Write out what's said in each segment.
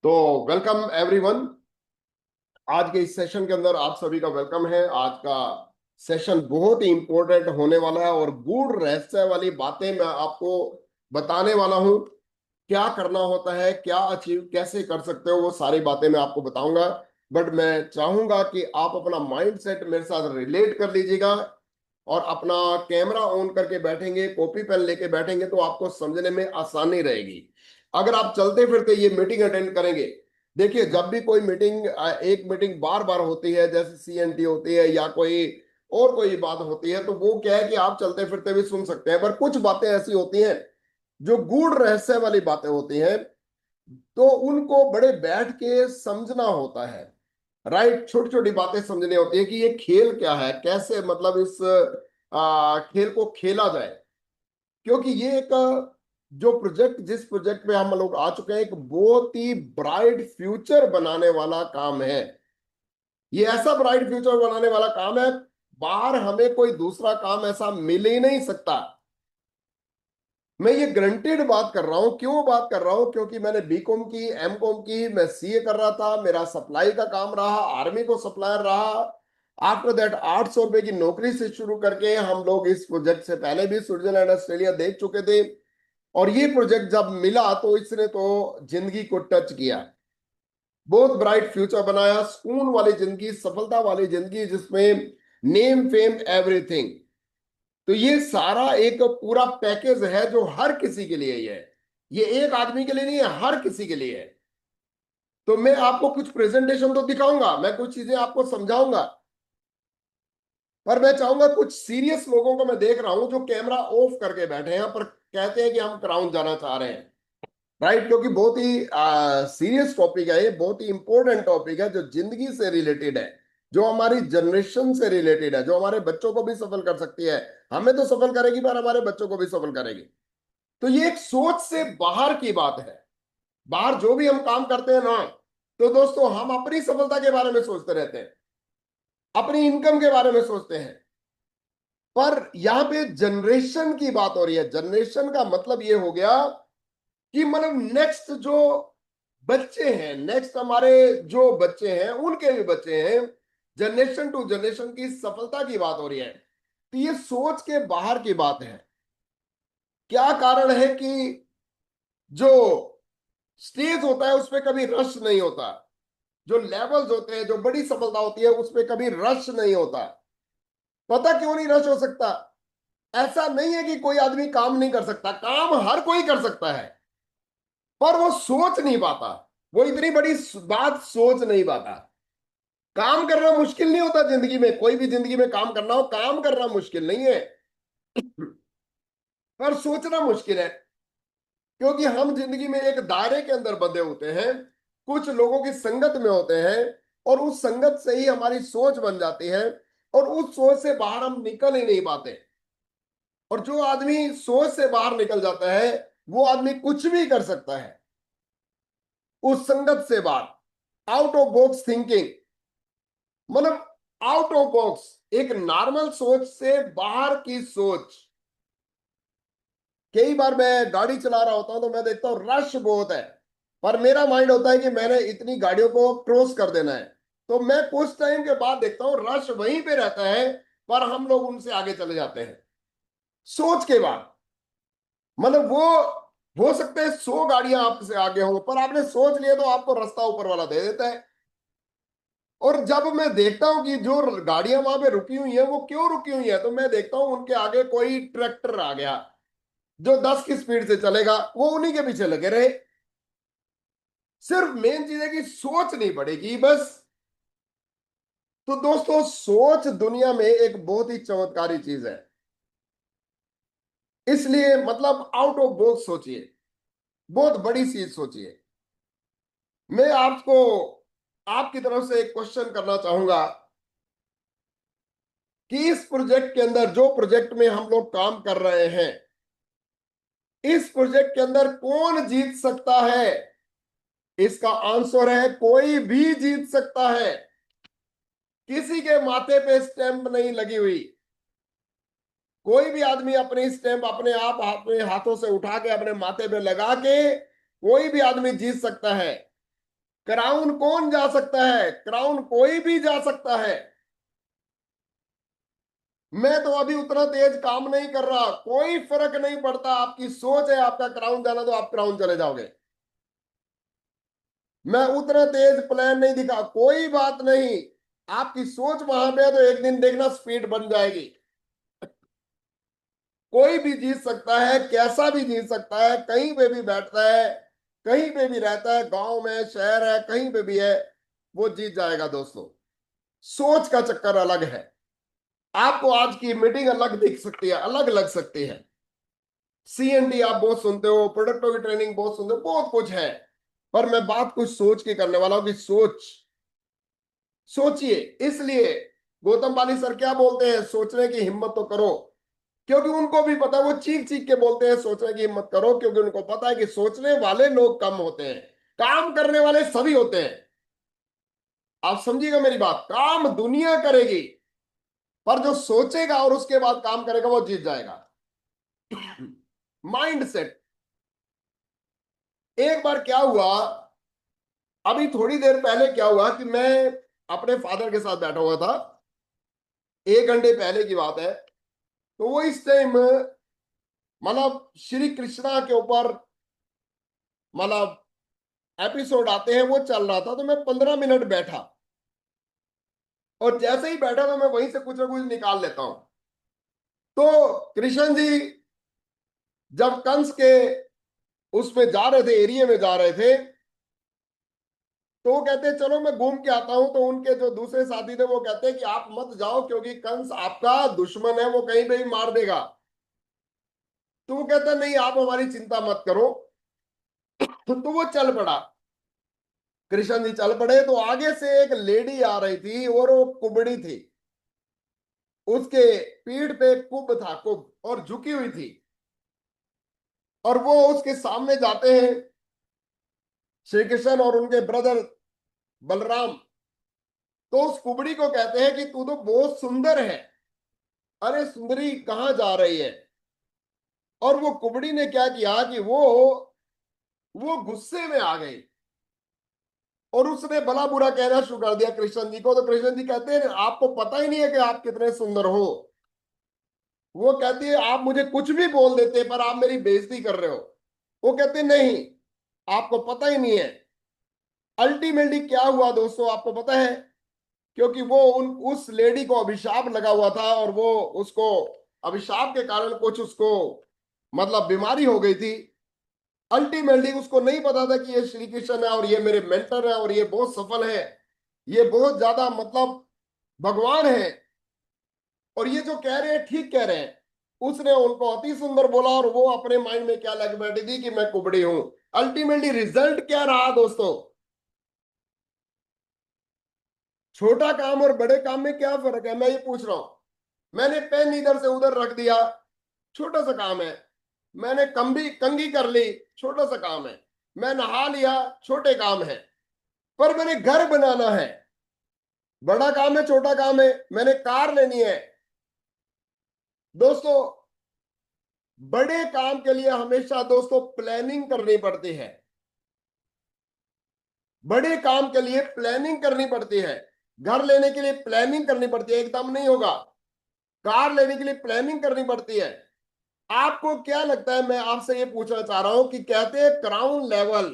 तो welcome everyone. आज के इस सेशन के अंदर आप सभी का वेलकम है। आज का सेशन बहुत ही इंपॉर्टेंट होने वाला है और गूढ़ रहस्य वाली बातें मैं आपको बताने वाला हूं। क्या करना होता है, क्या अचीव कैसे कर सकते हो, वो सारी बातें मैं आपको बताऊंगा। बट मैं चाहूंगा कि आप अपना माइंड सेट मेरे साथ रिलेट कर लीजिएगा और अपना कैमरा ऑन करके बैठेंगे, कॉपी पेन लेके बैठेंगे तो आपको समझने में आसानी रहेगी। अगर आप चलते फिरते ये मीटिंग अटेंड करेंगे, देखिए जब भी कोई मीटिंग एक मीटिंग बार बार होती है, जैसे सीएनटी होती है या कोई और कोई बात होती है, तो वो क्या है कि आप चलते फिरते भी सुन सकते हैं। पर कुछ बातें ऐसी होती हैं जो गूढ़ रहस्य वाली बातें होती हैं, तो उनको बड़े बैठ के समझना होता है। राइट, छोटी छोटी बातें समझनी होती है कि ये खेल क्या है, कैसे मतलब इस खेल को खेला जाए। क्योंकि ये एक जो प्रोजेक्ट जिस प्रोजेक्ट में हम लोग आ चुके हैं, एक बहुत ही ब्राइट फ्यूचर बनाने वाला काम है। ये ऐसा ब्राइट फ्यूचर बनाने वाला काम है, बाहर हमें कोई दूसरा काम ऐसा मिल ही नहीं सकता। मैं ये ग्रंटेड बात कर रहा हूं। क्यों बात कर रहा हूं? क्योंकि मैंने बीकॉम की, एमकॉम की, मैं सीए कर रहा था, मेरा सप्लाई का काम रहा, आर्मी को सप्लायर रहा। आफ्टर दैट 800 रुपए की नौकरी से शुरू करके हम लोग इस प्रोजेक्ट से पहले भी स्विट्जरलैंड ऑस्ट्रेलिया देख चुके थे। और ये प्रोजेक्ट जब मिला तो इसने तो जिंदगी को टच किया, बहुत ब्राइट फ्यूचर बनाया, सुकून वाली जिंदगी, सफलता वाली जिंदगी, जिसमें नेम फेम एवरीथिंग। तो ये सारा एक पूरा पैकेज है जो हर किसी के लिए ही है। ये एक आदमी के लिए नहीं है, हर किसी के लिए है। तो मैं आपको कुछ प्रेजेंटेशन तो दिखाऊंगा, मैं कुछ चीजें आपको समझाऊंगा, पर मैं चाहूंगा कुछ सीरियस लोगों को मैं देख रहा हूं जो कैमरा ऑफ करके बैठे हैं पर कहते हैं कि हम क्राउन जाना चाह रहे हैं। राइट, क्योंकि बहुत ही सीरियस टॉपिक है, ये बहुत ही इंपॉर्टेंट टॉपिक है जो जिंदगी से रिलेटेड है, जो हमारी जनरेशन से रिलेटेड है, जो हमारे बच्चों को भी सफल कर सकती है। हमें तो सफल करेगी पर हमारे बच्चों को भी सफल करेगी। तो ये एक सोच से बाहर की बात है। बाहर जो भी हम काम करते हैं ना, तो दोस्तों हम अपनी सफलता के बारे में सोचते रहते हैं, अपनी इनकम के बारे में सोचते हैं। पर यहां पे जनरेशन की बात हो रही है। जनरेशन का मतलब ये हो गया कि मतलब नेक्स्ट जो बच्चे हैं, नेक्स्ट हमारे जो बच्चे हैं उनके भी बच्चे हैं, जनरेशन टू जनरेशन की सफलता की बात हो रही है। तो ये सोच के बाहर की बात है। क्या कारण है कि जो स्टेज होता है उसपे कभी रश नहीं होता, जो लेवल्स होते हैं, जो बड़ी सफलता होती है उसपे कभी रश नहीं होता। पता क्यों नहीं रश हो सकता? ऐसा नहीं है कि कोई आदमी काम नहीं कर सकता, काम हर कोई कर सकता है, पर वो सोच नहीं पाता। वो इतनी बड़ी बात सोच नहीं पाता। काम करना मुश्किल नहीं होता जिंदगी में, कोई भी जिंदगी में काम करना हो, काम करना मुश्किल नहीं है, पर सोचना मुश्किल है। क्योंकि हम जिंदगी में एक दायरे के अंदर बंधे होते हैं, कुछ लोगों की संगत में होते हैं, और उस संगत से ही हमारी सोच बन जाती है, और उस सोच से बाहर हम निकल ही नहीं पाते। और जो आदमी सोच से बाहर निकल जाता है, वो आदमी कुछ भी कर सकता है। उस संगत से बाहर, आउट ऑफ बॉक्स थिंकिंग, मतलब आउट ऑफ बॉक्स, एक नॉर्मल सोच से बाहर की सोच। कई बार मैं गाड़ी चला रहा होता हूं तो मैं देखता हूं रश बहुत है, पर मेरा माइंड होता है कि मैंने इतनी गाड़ियों को क्रॉस कर देना है। तो मैं कुछ टाइम के बाद देखता हूं रश वहीं पे रहता है, पर हम लोग उनसे आगे चले जाते हैं सोच के बाद। मतलब वो हो सकते हैं 100 गाड़ियां आपसे आगे हो, पर आपने सोच लिया तो आपको रास्ता ऊपर वाला दे देता है। और जब मैं देखता हूं कि जो गाड़ियां वहां पे रुकी हुई है वो क्यों रुकी हुई है, तो मैं देखता हूं उनके आगे कोई ट्रैक्टर आ गया जो 10 की स्पीड से चलेगा, वो उन्हीं के पीछे लगे रहे। सिर्फ मेन चीज है कि सोच नहीं पड़ेगी बस। तो दोस्तों, सोच दुनिया में एक बहुत ही चमत्कारी चीज है। इसलिए मतलब आउट ऑफ बॉक्स सोचिए, बहुत बड़ी चीज सोचिए। मैं आपको आपकी तरफ से एक क्वेश्चन करना चाहूंगा कि इस प्रोजेक्ट के अंदर, जो प्रोजेक्ट में हम लोग काम कर रहे हैं, इस प्रोजेक्ट के अंदर कौन जीत सकता है? इसका आंसर है कोई भी जीत सकता है। किसी के माथे पे स्टैंप नहीं लगी हुई। कोई भी आदमी अपनी स्टैंप अपने आप अपने हाथों से उठा के अपने माथे पे लगा के कोई भी आदमी जीत सकता है। क्राउन कौन जा सकता है? क्राउन कोई भी जा सकता है। मैं तो अभी उतना तेज काम नहीं कर रहा, कोई फर्क नहीं पड़ता। आपकी सोच है आपका क्राउन जाना, तो आप क्राउन चले जाओगे। मैं उतना तेज प्लान नहीं दिखा, कोई बात नहीं। आपकी सोच वहां पे है तो एक दिन देखना स्पीड बन जाएगी। कोई भी जीत सकता है, कैसा भी जीत सकता है, कहीं पे भी बैठता है, कहीं पे भी रहता है, गांव में शहर है, कहीं पे भी है, वो जीत जाएगा दोस्तों। सोच का चक्कर अलग है। आपको आज की मीटिंग अलग दिख सकती है, अलग लग सकती है। सीएनटी आप बहुत सुनते हो, प्रोडक्टों की ट्रेनिंग बहुत सुनते हो, बहुत कुछ है। पर मैं बात कुछ सोच के करने वाला हूं कि सोचिए। इसलिए गौतम पाली सर क्या बोलते हैं, सोचने की हिम्मत तो करो। क्योंकि उनको भी पता है, वो चीख चीख के बोलते हैं सोचने की हिम्मत करो, क्योंकि उनको पता है कि सोचने वाले लोग कम होते हैं, काम करने वाले सभी होते हैं। आप समझिएगा मेरी बात, काम दुनिया करेगी, पर जो सोचेगा और उसके बाद काम करेगा वो जीत जाएगा। Mind set. एक बार क्या हुआ, अभी थोड़ी देर पहले क्या हुआ कि मैं अपने फादर के साथ बैठा हुआ था, 1 घंटे पहले की बात है। तो वो इस टाइम मतलब श्री कृष्णा के ऊपर मतलब एपिसोड आते हैं, वो चल रहा था। तो मैं 15 मिनट बैठा, और जैसे ही बैठा तो मैं वहीं से कुछ ना कुछ निकाल लेता हूं। तो कृष्ण जी जब कंस के उसमें जा रहे थे, एरिया में जा रहे थे, तो वो कहते चलो मैं घूम के आता हूं। तो उनके जो दूसरे साथी थे वो कहते हैं कि आप मत जाओ, क्योंकि कंस आपका दुश्मन है, वो कहीं पे भी मार देगा। तो वो कहता नहीं, आप हमारी चिंता मत करो। तो वो चल पड़ा, कृष्ण जी चल पड़े। तो आगे से एक लेडी आ रही थी, और वो कुबड़ी थी, उसके पीठ पे कुब था, कुब, और झुकी हुई थी। और वो उसके सामने जाते हैं श्री कृष्ण और उनके ब्रदर बलराम। तो उस कुबड़ी को कहते हैं कि तू तो बहुत सुंदर है। अरे सुंदरी कहाँ जा रही है? और वो कुबड़ी ने क्या किया कि वो गुस्से में आ गई, और उसने भला बुरा कहना शुरू कर दिया कृष्ण जी को। तो कृष्ण जी कहते हैं आपको पता ही नहीं है कि आप कितने सुंदर हो। वो कहती है आप मुझे कुछ भी बोल देते, पर आप मेरी बेइज्जती कर रहे हो। वो कहते नहीं, आपको पता ही नहीं है। अल्टीमेटली क्या हुआ दोस्तों, आपको पता है? क्योंकि वो उस लेडी को अभिशाप लगा हुआ था, और वो उसको अभिशाप के कारण कुछ उसको मतलब बीमारी हो गई थी। अल्टीमेटली उसको नहीं पता था कि ये श्री कृष्ण है, और ये मेरे मेंटर है, और ये बहुत सफल है, ये बहुत ज्यादा मतलब भगवान है, और ये जो कह रहे हैं ठीक कह रहे हैं। उसने उनको अति सुंदर बोला, और वो अपने माइंड में क्या लग बैठी थी कि मैं कुबड़ी हूं। अल्टीमेटली रिजल्ट क्या रहा दोस्तों? छोटा काम और बड़े काम में क्या फर्क है, मैं ये पूछ रहा हूं। मैंने पेन इधर से उधर रख दिया, छोटा सा काम है। मैंने कंघी कंघी कर ली, छोटा सा काम है। मैं नहा लिया, छोटे काम है। पर मैंने घर बनाना है, बड़ा काम है, छोटा काम है। मैंने कार लेनी है दोस्तों। बड़े काम के लिए हमेशा दोस्तों प्लानिंग करनी पड़ती है। बड़े काम के लिए प्लानिंग करनी पड़ती है। घर लेने के लिए प्लानिंग करनी पड़ती है, एकदम नहीं होगा। कार लेने के लिए प्लानिंग करनी पड़ती है। आपको क्या लगता है, मैं आपसे ये पूछना चाह रहा हूं कि कहते हैं क्राउन लेवल,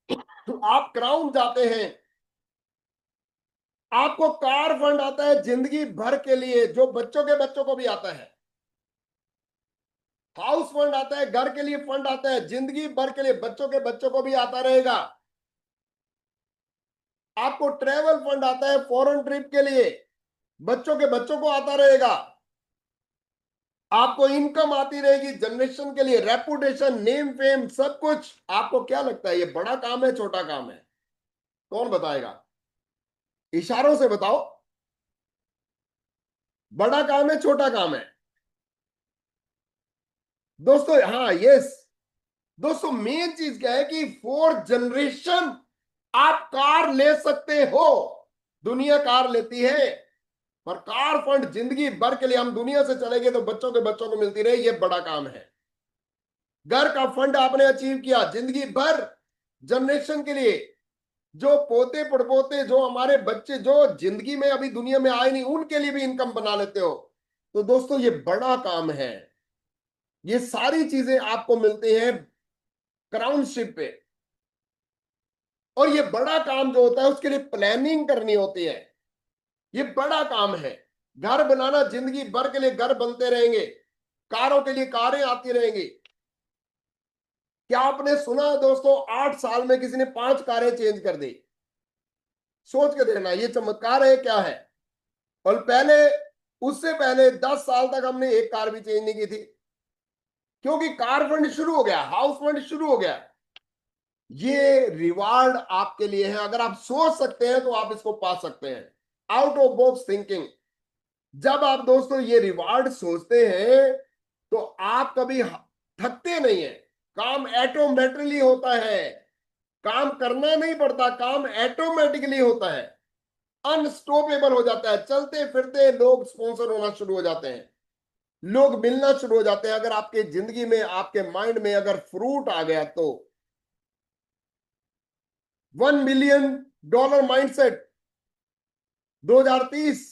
तो आप क्राउन जाते हैं, आपको कार फंड आता है जिंदगी भर के लिए, जो बच्चों के बच्चों को भी आता है। हाउस फंड आता है, घर के लिए फंड आता है जिंदगी भर के लिए, बच्चों के बच्चों को भी आता रहेगा। आपको ट्रेवल फंड आता है फॉरेन ट्रिप के लिए, बच्चों के बच्चों को आता रहेगा। आपको इनकम आती रहेगी जनरेशन के लिए, रेपुटेशन, नेम, फेम, सब कुछ। आपको क्या लगता है ये बड़ा काम है, छोटा काम है? कौन बताएगा? इशारों से बताओ, बड़ा काम है, छोटा काम है दोस्तों? हाँ, यस। दोस्तों मेन चीज क्या है कि 4 जनरेशन आप कार ले सकते हो। दुनिया कार लेती है, पर कार फंड जिंदगी भर के लिए, हम दुनिया से चलेंगे तो बच्चों के बच्चों को मिलती रहे, ये बड़ा काम है। घर का फंड आपने अचीव किया जिंदगी भर, जनरेशन के लिए, जो पोते पड़पोते, जो हमारे बच्चे जो जिंदगी में अभी दुनिया में आए नहीं, उनके लिए भी इनकम बना लेते हो। तो दोस्तों ये बड़ा काम है। ये सारी चीजें आपको मिलती हैं क्राउनशिप पे। और ये बड़ा काम जो होता है उसके लिए प्लानिंग करनी होती है। ये बड़ा काम है। घर बनाना, जिंदगी भर के लिए घर बनते रहेंगे, कारों के लिए कारें आती रहेंगी। क्या आपने सुना दोस्तों 8 साल में किसी ने 5 कारें चेंज कर दी? सोच के देखना, ये चमत्कार है क्या है। और पहले, उससे पहले 10 साल तक हमने एक कार भी चेंज नहीं की थी, क्योंकि कार फंड शुरू हो गया, हाउस फंड शुरू हो गया। ये रिवार्ड आपके लिए है। अगर आप सोच सकते हैं तो आप इसको पा सकते हैं। Out of box thinking. जब आप दोस्तों ये रिवार्ड सोचते हैं तो आप कभी थकते नहीं है। काम ऑटोमेटिकली होता है। काम करना नहीं पड़ता, काम ऑटोमेटिकली होता है। अनस्टॉपेबल हो जाता है। चलते फिरते लोग स्पॉन्सर होना शुरू हो जाते हैं, लोग मिलना शुरू हो जाते हैं। अगर आपके जिंदगी में, आपके माइंड में अगर फ्रूट आ गया तो $1 बिलियन माइंडसेट 2030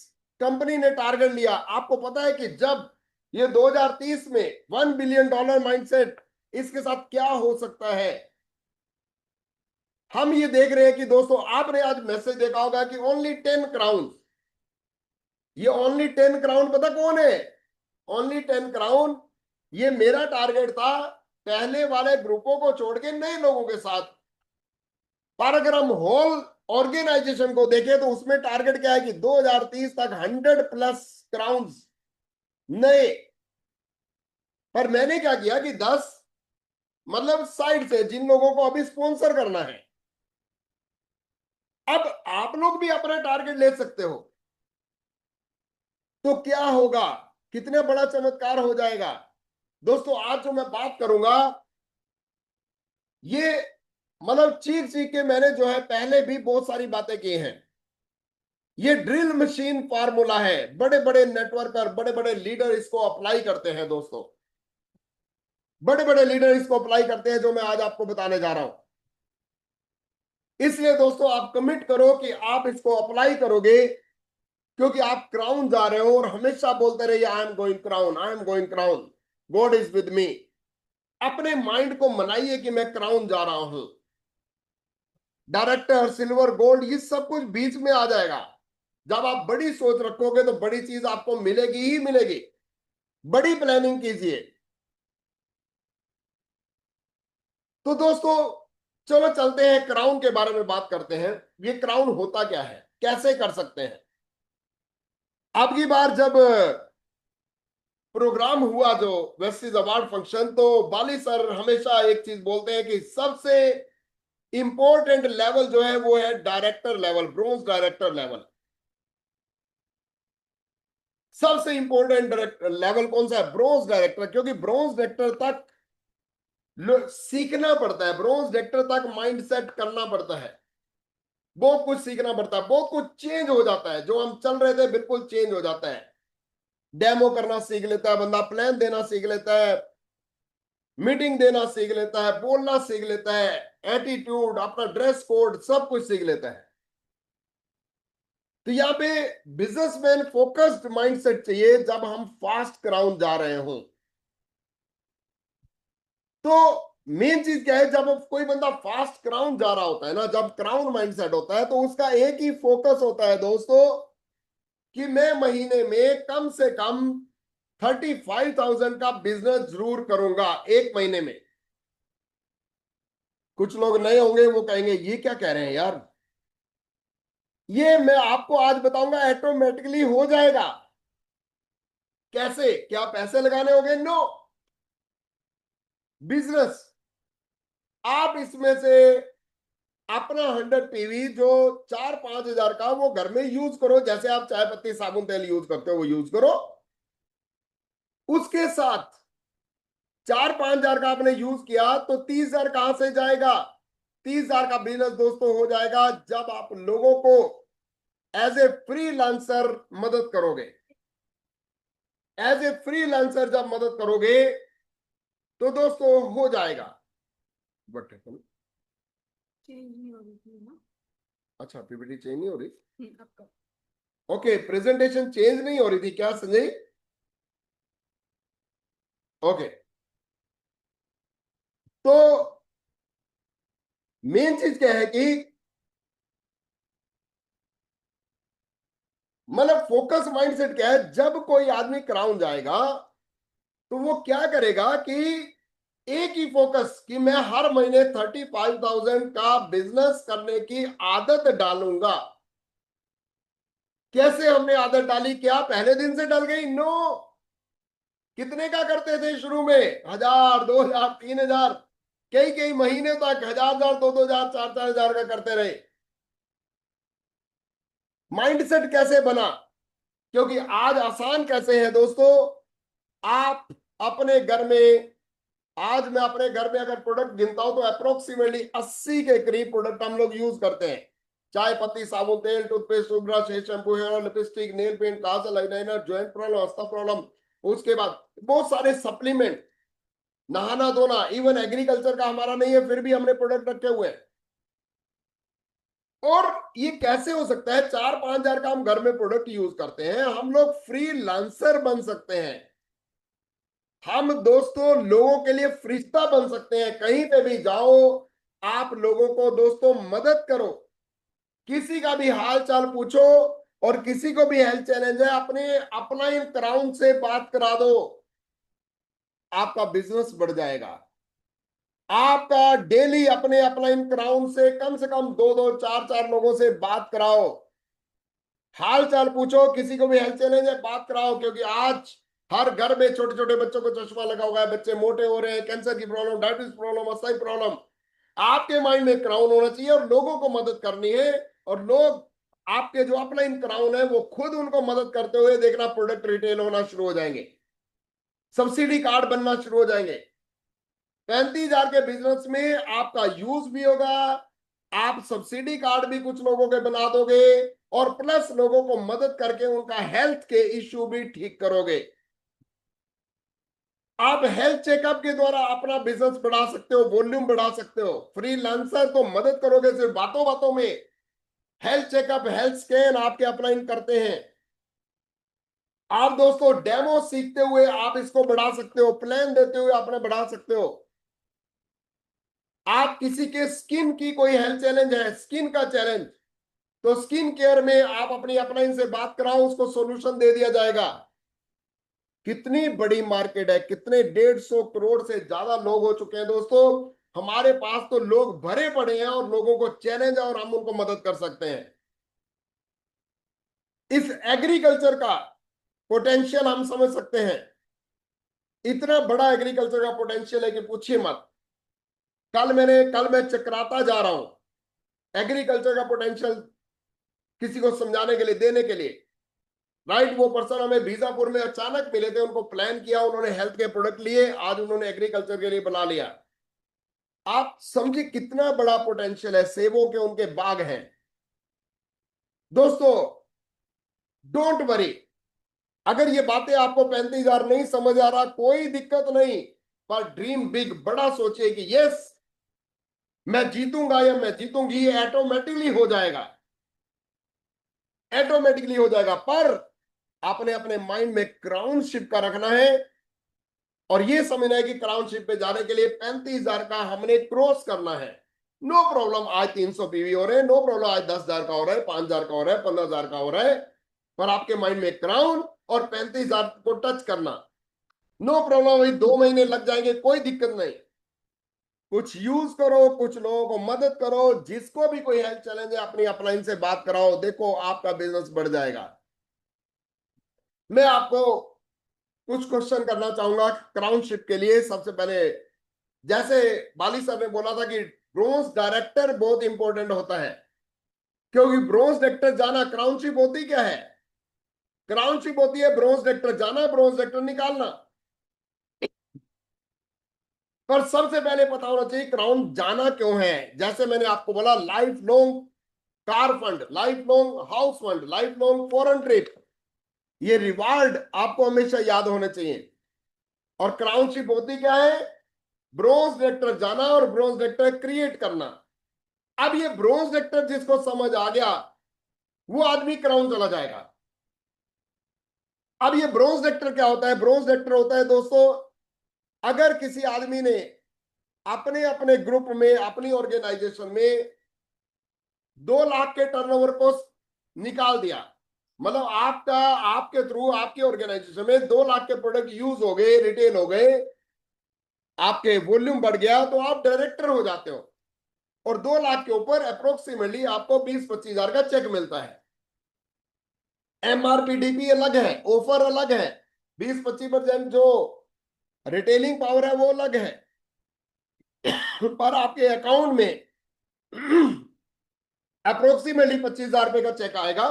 कंपनी ने टारगेट लिया। आपको पता है कि जब ये 2030 में $1 बिलियन माइंडसेट, इसके साथ क्या हो सकता है। हम ये देख रहे हैं कि दोस्तों, आपने आज मैसेज देखा होगा कि ओनली 10 क्राउन। ये ओनली 10 क्राउन पता कौन है? ओनली 10 क्राउन, ये मेरा टारगेट था पहले वाले ग्रुपों को छोड़ के नए लोगों के साथ। पर अगर हम होल ऑर्गेनाइजेशन को देखें तो उसमें टारगेट क्या है कि 2030 तक 100+ क्राउन नए। पर मैंने क्या किया कि 10, मतलब साइड से जिन लोगों को अभी स्पॉन्सर करना है। अब आप लोग भी अपना टारगेट ले सकते हो। तो क्या होगा, कितने बड़ा चमत्कार हो जाएगा। दोस्तों आज जो मैं बात करूंगा, ये मतलब चीख चीख के मैंने जो है पहले भी बहुत सारी बातें की हैं। ये ड्रिल मशीन फार्मूला है। बड़े बड़े नेटवर्क और बड़े बड़े लीडर इसको अप्लाई करते हैं दोस्तों। बड़े बड़े लीडर इसको अप्लाई करते हैं, जो मैं आज आपको बताने जा रहा हूं। इसलिए दोस्तों आप कमिट करो कि आप इसको अप्लाई करोगे, क्योंकि आप क्राउन जा रहे हो। और हमेशा बोलते रहिए I am going crown, I am going crown, God is with me. अपने माइंड को मनाइए कि मैं क्राउन जा रहा हूं। डायरेक्टर, सिल्वर, गोल्ड, ये सब कुछ बीच में आ जाएगा। जब आप बड़ी सोच रखोगे तो बड़ी चीज आपको मिलेगी ही मिलेगी। बड़ी प्लानिंग कीजिए। तो दोस्तों चलो चलते हैं, क्राउन के बारे में बात करते हैं। ये क्राउन होता क्या है, कैसे कर सकते हैं। अब की बार जब प्रोग्राम हुआ जो वेस्टीज अवार्ड फंक्शन, तो बाली सर हमेशा एक चीज बोलते हैं कि सबसे इंपॉर्टेंट लेवल जो है वो है director level, bronze director level. सबसे इंपॉर्टेंट लेवल कौन सा है? Bronze director. क्योंकि ब्रोंज डायरेक्टर तक सीखना पड़ता है, ब्रोंज डायरेक्टर तक माइंड सेट करना पड़ता है, बहुत कुछ सीखना पड़ता है, बहुत कुछ चेंज हो जाता है। जो हम चल रहे थे बिल्कुल चेंज हो जाता है। डेमो करना सीख लेता है बंदा, प्लान देना सीख लेता है, मीटिंग देना सीख लेता है, बोलना सीख लेता है, एटीट्यूड, अपना ड्रेस कोड, सब कुछ सीख लेता है। तो यहाँ पे बिजनेसमैन फोकस्ड माइंडसेट चाहिए जब हम फास्ट क्राउन जा रहे हों। तो मेन चीज क्या है, जब कोई बंदा फास्ट क्राउन जा रहा होता है ना, जब क्राउन माइंडसेट होता है, तो उसका एक ही फोकस होता है दोस्तों कि मैं महीने में कम से कम 35,000 का बिजनेस जरूर करूंगा एक महीने में। कुछ लोग नए होंगे, वो कहेंगे ये क्या कह रहे हैं यार। ये मैं आपको आज बताऊंगा, ऑटोमेटिकली हो जाएगा। कैसे? क्या पैसे लगाने होंगे? नो। बिजनेस। आप इसमें से अपना 100 PV जो 4-5 हजार का, वो घर में यूज करो। जैसे आप चाय पत्ती साबुन तेल यूज करते हो वो यूज करो। उसके साथ 4-5 हजार का आपने यूज किया तो 30,000 कहां से जाएगा? 30,000 का बिजनेस दोस्तों हो जाएगा जब आप लोगों को एज ए फ्रीलांसर मदद करोगे। एज ए फ्रीलांसर जब मदद करोगे तो दोस्तों हो जाएगा। बट चेंज नहीं हो रही थी ना। अच्छा, पीपीटी चेंज नहीं हो रही। आपका ओके, प्रेजेंटेशन चेंज नहीं हो रही थी क्या संजय? ओके, तो मेन चीज क्या है कि मतलब फोकस माइंडसेट क्या है, जब कोई आदमी क्राउन जाएगा तो वो क्या करेगा कि एक ही फोकस कि मैं हर महीने 35,000 का बिजनेस करने की आदत डालूंगा। कैसे हमने आदत डाली? क्या पहले दिन से डल गई? नो। कितने का करते थे शुरू में? 1,000, 2,000, 3,000, कई कई महीने तक 1,000, 2,000, 4,000 का करते रहे। माइंडसेट कैसे बना? क्योंकि आज आसान कैसे है दोस्तों, आप अपने घर में, आज मैं अपने घर में अगर प्रोडक्ट गिनता हूं तो अप्रोक्सीमेटली 80 के करीब प्रोडक्ट हम लोग यूज करते हैं। चाय पत्ती, साबुन, तेल, toothpaste, toothbrush, hair shampoo, hair oil, lipstick, nail paint, काजल, आईलाइनर, जॉइंट प्रॉब्लम, हस्ता प्रॉब्लम, उसके बाद बहुत सारे सप्लीमेंट, नहाना धोना, इवन एग्रीकल्चर का हमारा नहीं है फिर भी हमने प्रोडक्ट रखे हुए हैं। और ये कैसे हो सकता है? 4-5 हजार का हम घर में प्रोडक्ट यूज करते हैं, हम लोग फ्रीलांसर बन सकते हैं। हम दोस्तों लोगों के लिए फरिश्ता बन सकते हैं। कहीं पे भी जाओ, आप लोगों को दोस्तों मदद करो, किसी का भी हाल चाल पूछो, और किसी को भी हेल्थ चैलेंज है अपने अपलाइन क्राउन से बात करा दो, आपका बिजनेस बढ़ जाएगा। आपका डेली अपने अपलाइन क्राउन से कम दो दो चार चार लोगों से बात कराओ, हाल चाल पूछो, किसी को भी हेल्थ चैलेंज है बात कराओ। क्योंकि आज हर घर में छोटे छोटे बच्चों को चश्मा लगा हुआ है, बच्चे मोटे हो रहे हैं, कैंसर की प्रॉब्लम, डायबिटीज प्रॉब्लम, अस्थाई प्रॉब्लम। आपके माइंड में क्राउन होना चाहिए और लोगों को मदद करनी है। और लोग आपके जो अपलाइन क्राउन है वो खुद उनको मदद करते हुए देखना प्रोडक्ट रिटेल होना शुरू हो जाएंगे, सब्सिडी कार्ड बनना शुरू हो जाएंगे। 35,000 के बिजनेस में आपका यूज भी होगा, आप सब्सिडी कार्ड भी कुछ लोगों के बना दोगे, और प्लस लोगों को मदद करके उनका हेल्थ के इश्यू भी ठीक करोगे। आप हेल्थ चेकअप के द्वारा अपना बिजनेस बढ़ा सकते हो, वॉल्यूम बढ़ा सकते हो। फ्रीलांसर को मदद करोगे सिर्फ बातों बातों में। हेल्थ चेकअप, हेल्थ स्कैन आपके अपलाइन करते हैं। आप दोस्तों डेमो सीखते हुए आप इसको बढ़ा सकते हो, प्लान देते हुए अपने बढ़ा सकते हो। आप किसी के स्किन की कोई हेल्थ चैलेंज है, स्किन का चैलेंज, तो स्किन केयर में आप अपनी अपलाइन से बात कराओ, उसको सॉल्यूशन दे दिया जाएगा। कितनी बड़ी मार्केट है, कितने 150 करोड़ से ज्यादा लोग हो चुके हैं दोस्तों। हमारे पास तो लोग भरे पड़े हैं और लोगों को चैलेंज है और हम उनको मदद कर सकते हैं। इस एग्रीकल्चर का पोटेंशियल हम समझ सकते हैं। इतना बड़ा एग्रीकल्चर का पोटेंशियल है कि पूछिए मत। कल मैं चक्राता जा रहा हूं एग्रीकल्चर का पोटेंशियल किसी को समझाने के लिए, देने के लिए। राइट, वो पर्सन हमें बीजापुर में अचानक मिले थे, उनको प्लान किया, उन्होंने हेल्थ के प्रोडक्ट लिए, आज उन्होंने एग्रीकल्चर के लिए बना लिया। आप समझिए कितना बड़ा पोटेंशियल है, सेबों के उनके बाग हैं। दोस्तों डोंट वरी, अगर ये बातें आपको 35,000 नहीं समझ आ रहा कोई दिक्कत नहीं, पर ड्रीम बिग, बड़ा सोचिए कि यस मैं जीतूंगा या मैं जीतूंगी, ये ऑटोमेटिकली हो जाएगा, ऑटोमेटिकली हो जाएगा। पर आपने अपने माइंड में क्राउनशिप का रखना है, और ये समझना है कि क्राउनशिप पे जाने के लिए 35,000 का हमने क्रॉस करना है। नो प्रॉब्लम आज 300 पीवी हो रहे हैं, नो प्रॉब्लम आज 10,000 का हो रहा है, 5,000 का हो रहा है, 15,000 का हो रहा है, पर आपके माइंड में क्राउन और 35,000 को टच करना। नो प्रॉब्लम, वही 2 महीने लग जाएंगे, कोई दिक्कत नहीं। कुछ यूज करो, कुछ लोगों को मदद करो, जिसको भी कोई हेल्थ चैलेंज है अपनी अपलाइन से बात कराओ, देखो आपका बिजनेस बढ़ जाएगा। मैं आपको कुछ क्वेश्चन करना चाहूंगा क्राउनशिप के लिए। सबसे पहले, जैसे बाली सर ने बोला था कि ब्रोंज डायरेक्टर बहुत इंपॉर्टेंट होता है, क्योंकि ब्रोंज डायरेक्टर जाना, क्राउनशिप होती क्या है? क्राउनशिप होती है ब्रोंज डायरेक्टर जाना, ब्रोंज डायरेक्टर निकालना। पर सबसे पहले पता होना चाहिए क्राउन जाना क्यों है। जैसे मैंने आपको बोला, life long car fund, life long house fund, life long foreign trip, ये रिवार्ड आपको हमेशा याद होने चाहिए। और क्राउनशिप होती क्या है? ब्रोंज डायरेक्टर जाना और ब्रोंज डायरेक्टर क्रिएट करना। अब ये ब्रोंज रेक्टर जिसको समझ आ गया वो आदमी क्राउन चला जाएगा। अब ये ब्रोंज रेक्टर क्या होता है? ब्रोंज रेक्टर होता है दोस्तों, अगर किसी आदमी ने अपने अपने ग्रुप में, अपनी ऑर्गेनाइजेशन में 2 लाख के टर्नओवर को निकाल दिया, मतलब आपका, आपके थ्रू आपकी ऑर्गेनाइजेशन में 2 लाख के प्रोडक्ट यूज हो गए, रिटेल हो गए, आपके वॉल्यूम बढ़ गया, तो आप डायरेक्टर हो जाते हो। और 2 लाख के ऊपर अप्रोक्सीमेटली आपको 20-25 हजार का चेक मिलता है। एमआरपीडीपी अलग है, ऑफर अलग है, 20-25% जो रिटेलिंग पावर है वो अलग है। पर आपके अकाउंट में अप्रोक्सीमेटली 25 हजार रुपए का चेक आएगा।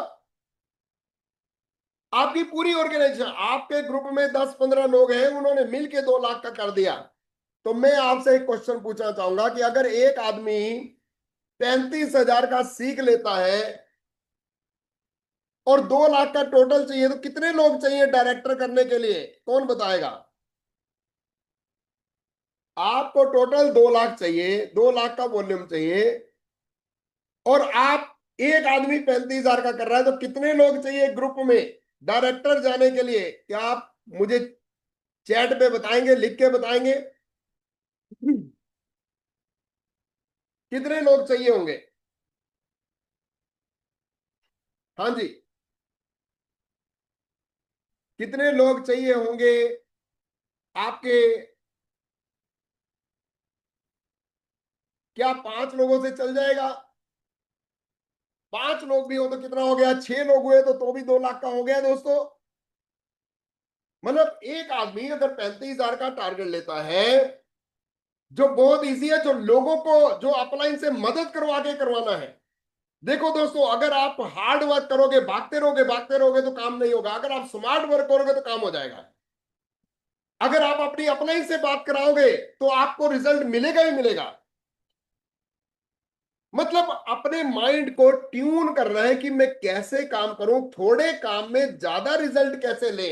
आपकी पूरी ऑर्गेनाइजेशन, आपके ग्रुप में 10-15 लोग हैं, उन्होंने मिलके 2 लाख का कर दिया। तो मैं आपसे एक क्वेश्चन पूछना चाहूंगा कि अगर एक आदमी 35 हजार का सीख लेता है और 2 लाख का टोटल चाहिए, तो कितने लोग चाहिए डायरेक्टर करने के लिए? कौन बताएगा? आपको टोटल 2 लाख चाहिए, 2 लाख का वॉल्यूम चाहिए, और आप एक आदमी 35 हजार का कर रहा है, तो कितने लोग चाहिए ग्रुप में डायरेक्टर जाने के लिए? क्या आप मुझे चैट पे बताएंगे, लिख के बताएंगे कितने लोग चाहिए होंगे? हाँ जी, कितने लोग चाहिए होंगे आपके? क्या 5 लोगों से चल जाएगा? 5 लोग भी हो तो कितना हो गया? 6 लोग हुए तो भी 2 लाख का हो गया दोस्तों। मतलब एक आदमी अगर 35 हजार का टारगेट लेता है, जो बहुत इजी है, जो लोगों को, जो अपलाइन से मदद करवा के करवाना है। देखो दोस्तों, अगर आप हार्ड वर्क करोगे, भागते रहोगे तो काम नहीं होगा। अगर आप स्मार्ट वर्क करोगे तो काम हो जाएगा। अगर आप अपनी अपलाइन से बात कराओगे तो आपको रिजल्ट मिलेगा ही मिलेगा। मतलब अपने माइंड को ट्यून करना है कि मैं कैसे काम करूं, थोड़े काम में ज्यादा रिजल्ट कैसे ले।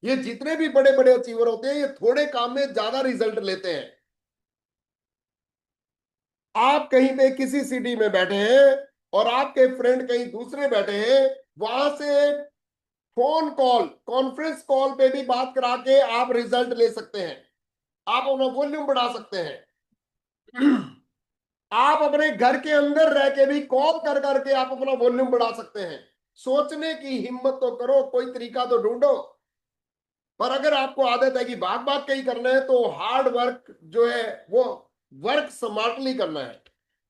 ये जितने भी बड़े बड़े अचीवर होते हैं, ये थोड़े काम में ज्यादा रिजल्ट लेते हैं। आप कहीं पे किसी सिटी में बैठे हैं और आपके फ्रेंड कहीं दूसरे बैठे हैं, वहां से फोन कॉल, कॉन्फ्रेंस कॉल पे भी बात करा के आप रिजल्ट ले सकते हैं। आप अपना वॉल्यूम बढ़ा सकते हैं। आप अपने घर के अंदर रह के भी कॉल कर करके आप अपना वॉल्यूम बढ़ा सकते हैं। सोचने की हिम्मत तो करो, कोई तरीका तो ढूंढो। पर अगर आपको आदत है कि भाग भाग के ही करना है, तो हार्ड वर्क जो है वो वर्क स्मार्टली करना है।